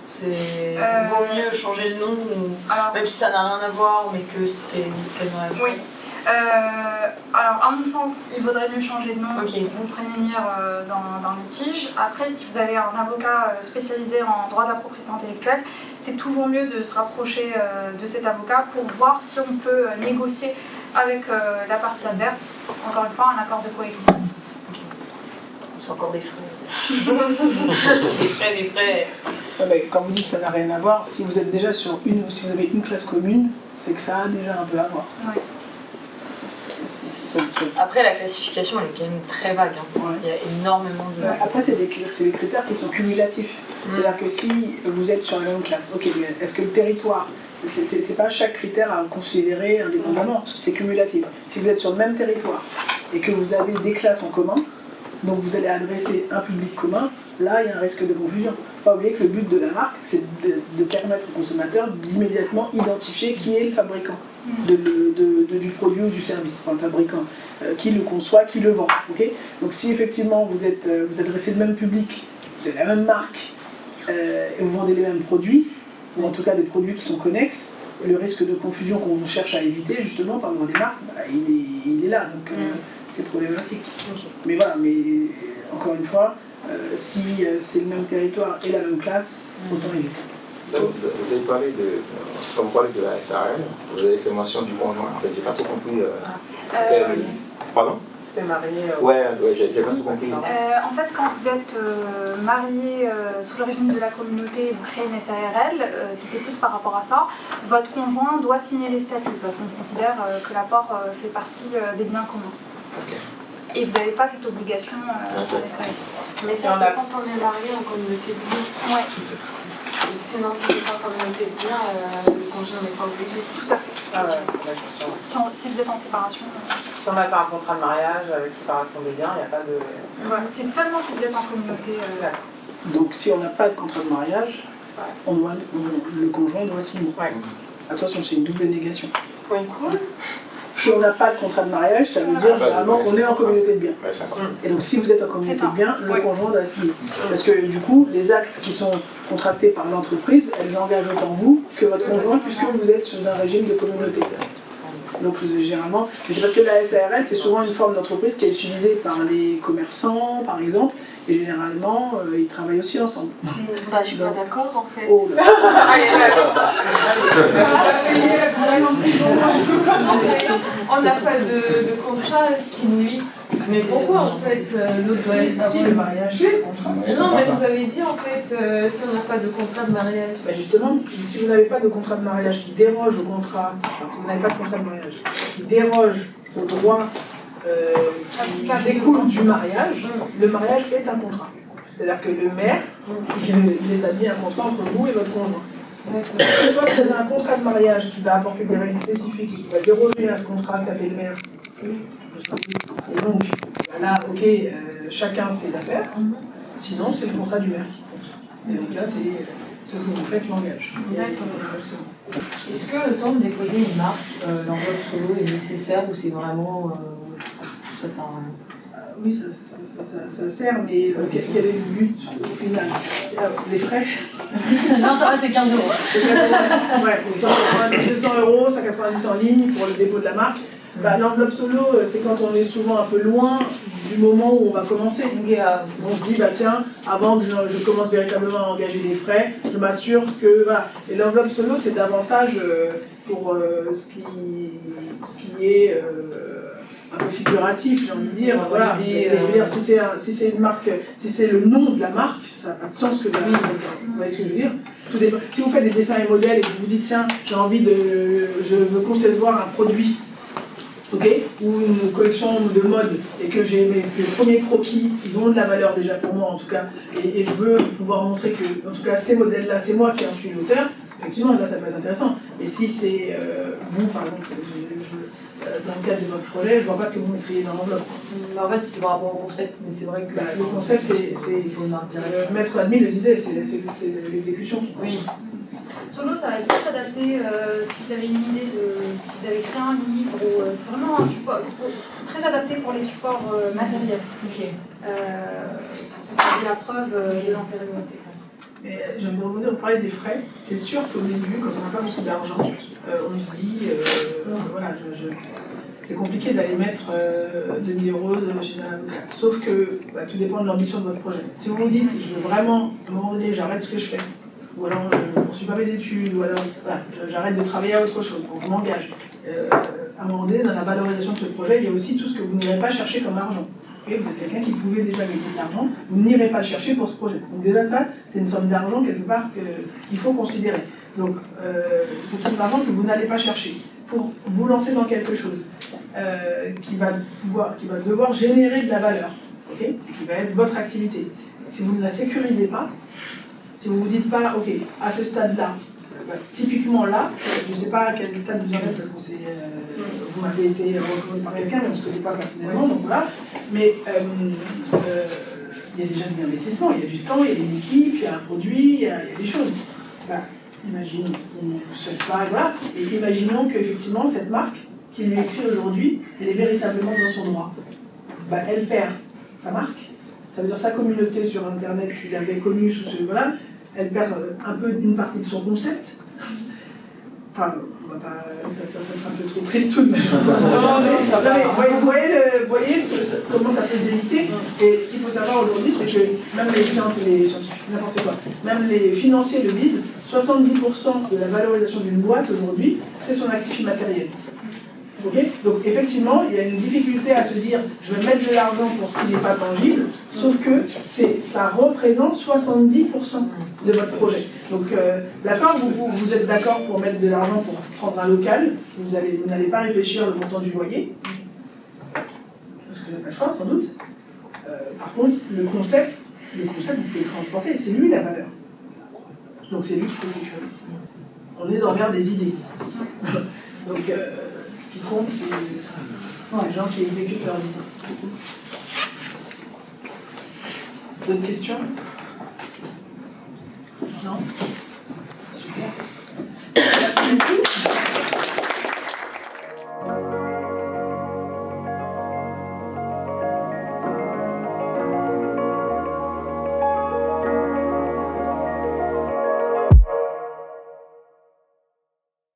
c'est vaut mieux changer le nom, ou même si ça n'a rien à voir, mais que c'est qu'elle n'a rien à voir? Oui. Alors, à mon sens, il vaudrait mieux changer de nom pour vous prémunir dans le litige. Après, si vous avez un avocat spécialisé en droit de la propriété intellectuelle, c'est toujours mieux de se rapprocher de cet avocat pour voir si on peut négocier avec la partie adverse, encore une fois, un accord de coexistence. C'est encore des frais. des frais. Ouais, mais quand vous dites que ça n'a rien à voir, si vous êtes déjà sur si vous avez une classe commune, c'est que ça a déjà un peu à voir. Ouais. Après, la classification, elle est quand même très vague. Hein. Ouais. Il y a énormément de... Après, c'est des critères qui sont cumulatifs. C'est-à-dire que si vous êtes sur la même classe, ok, est-ce que le territoire, c'est pas chaque critère à considérer indépendamment, c'est cumulatif. Si vous êtes sur le même territoire et que vous avez des classes en commun, donc vous allez adresser un public commun, là il y a un risque de confusion. Faut pas oublier que le but de la marque, c'est de permettre au consommateur d'immédiatement identifier qui est le fabricant du produit ou du service, enfin le fabricant, qui le conçoit, qui le vend. Okay, donc si effectivement vous adressez le même public, vous avez la même marque, et vous vendez les mêmes produits, ou en tout cas des produits qui sont connexes, le risque de confusion qu'on vous cherche à éviter justement par le droit des marques, bah, il est là. Donc, c'est problématique. Okay. Mais voilà, mais encore une fois, si c'est le même territoire et la même classe, autant éviter. Donc, vous avez parlé quand vous parlez de la SARL, vous avez fait mention du conjoint. En fait, j'ai pas tout compris. Pardon? C'est marié. Ouais, j'ai pas tout compris. En fait, quand vous êtes marié sous le régime de la communauté et vous créez une SARL, c'était plus par rapport à ça. Votre conjoint doit signer les statuts parce qu'on considère que l'apport fait partie des biens communs. Okay. Et vous n'avez pas cette obligation à SAS. Mais ça, c'est quand on est marié en communauté de biens. Ouais. Sinon, si c'est pas en communauté de biens, le conjoint n'est pas obligé. Tout à fait. Ah ouais, la question. Si vous êtes en séparation. Si on a fait un contrat de mariage avec séparation des biens, il n'y a pas de... Voilà, c'est seulement si vous êtes en communauté. Donc si on n'a pas de contrat de mariage, le conjoint doit signer. Ouais. Attention, c'est une double négation. Oui, cool. Si on n'a pas de contrat de mariage, ça veut dire vraiment qu'on est en communauté de biens. Et donc si vous êtes en communauté de biens, le conjoint doit signer. Parce que du coup, les actes qui sont contractés par l'entreprise, elles engagent autant vous que votre conjoint, puisque vous êtes sous un régime de communauté. Donc généralement, c'est parce que la SARL, c'est souvent une forme d'entreprise qui est utilisée par les commerçants, par exemple, et généralement, ils travaillent aussi ensemble. Bah, je suis pas d'accord en fait. Oh, on n'a pas de contrat qui nuit Mais pourquoi en fait l'autre doit être Si, le mariage, c'est le contrat. Non, mais vous avez dit en fait, si on n'a pas de contrat de mariage. Bah justement, si vous n'avez pas de contrat de mariage qui déroge au contrat, enfin si vous n'avez pas de contrat de mariage qui déroge au droit qui découle du mariage, le mariage est un contrat. C'est-à-dire que le maire, il établit un contrat entre vous et votre conjoint. Si vous avez un contrat de mariage qui va apporter des règles spécifiques et qui va déroger à ce contrat qu'a fait le maire, et donc là, ok, chacun ses affaires, sinon c'est le contrat du maire qui compte. Et donc là, c'est ce que vous faites l'engage. Est-ce que le temps de déposer une marque dans votre solo est nécessaire ou c'est vraiment ça sert à rien? Oui, ça sert, mais quel est le but au final? Les frais? Non, ça va, c'est 15 €. Ouais, 200 €, 190 en ligne pour le dépôt de la marque. Bah, l'enveloppe solo, c'est quand on est souvent un peu loin du moment où on va commencer. On se dit, bah tiens, avant que je commence véritablement à engager des frais, je m'assure que. Voilà. Et l'enveloppe solo, c'est davantage pour ce qui est un peu figuratif, j'ai envie de dire. Voilà. Je veux dire, si c'est une marque, si c'est le nom de la marque, ça n'a pas de sens que de la marque. Vous voyez ce que je veux dire? Tout dépend. Si vous faites des dessins et modèles et que vous vous dites, tiens, je veux concevoir un produit. Okay, ou une collection de mode et que j'ai mes premiers croquis, ils ont de la valeur déjà pour moi en tout cas, et je veux pouvoir montrer que en tout cas ces modèles-là, c'est moi qui en suis l'auteur, effectivement là ça peut être intéressant. Mais si c'est vous par exemple, dans le cadre de votre projet, je vois pas ce que vous mettriez dans l'enveloppe. En fait c'est par rapport au concept, mais c'est vrai que le concept c'est Maître Admi le disait, c'est l'exécution. Oui. Solo, ça va bien s'adapter si vous avez une idée si vous avez créé un livre, c'est vraiment un support, c'est très adapté pour les supports matériels. Ok. C'est la preuve de l'antériorité. J'aimerais revenir, on parlait des frais. C'est sûr qu'au début, quand on n'a pas beaucoup d'argent, on se dit, voilà, c'est compliqué d'aller mettre 2000 € chez un avocat. Sauf que tout dépend de l'ambition de votre projet. Si vous vous dites, je veux vraiment, à un moment donné, j'arrête ce que je fais, ou alors je ne poursuis pas mes études, ou alors voilà, j'arrête de travailler à autre chose, donc je m'engage. À un moment donné, dans la valorisation de ce projet, il y a aussi tout ce que vous n'irez pas chercher comme argent. Okay, vous êtes quelqu'un qui pouvait déjà gagner de l'argent, vous n'irez pas le chercher pour ce projet. Donc déjà ça, c'est une somme d'argent quelque part qu'il faut considérer. Donc cette somme d'argent que vous n'allez pas chercher pour vous lancer dans quelque chose qui va devoir générer de la valeur, okay, qui va être votre activité. Si vous ne la sécurisez pas, si vous ne vous dites pas, ok, à ce stade-là, typiquement là, je ne sais pas à quel stade vous en êtes parce que vous m'avez été recommandé par quelqu'un, mais on ne se connaît pas personnellement, donc voilà. Mais il y a déjà des investissements, il y a du temps, il y a une équipe, il y a un produit, il y a des choses. Imaginons, on ne souhaite pas, voilà. Et imaginons qu'effectivement, cette marque qui lui écrit aujourd'hui, elle est véritablement dans son droit. Elle perd sa marque, ça veut dire sa communauté sur Internet qu'il avait connue sous ce. Voilà. Elle perd un peu une partie de son concept. Enfin, ça sera un peu trop triste tout de même. Vous voyez comment ça peut déliter. Et ce qu'il faut savoir aujourd'hui, c'est que même les scientifiques, n'importe quoi, même les financiers le disent, 70% de la valorisation d'une boîte aujourd'hui, c'est son actif immatériel. Okay, donc effectivement, il y a une difficulté à se dire je vais mettre de l'argent pour ce qui n'est pas tangible, sauf que ça représente 70% de votre projet. Donc d'accord, vous êtes d'accord pour mettre de l'argent pour prendre un local, vous n'allez pas réfléchir le montant du loyer, parce que vous n'avez pas le choix sans doute. Par contre, le concept, vous pouvez le transporter, c'est lui la valeur. Donc c'est lui qu'il faut sécuriser. On est dans l'ère des idées. Donc ce qui compte, c'est ça. Les gens qui exécutent leurs idées. D'autres questions? Non?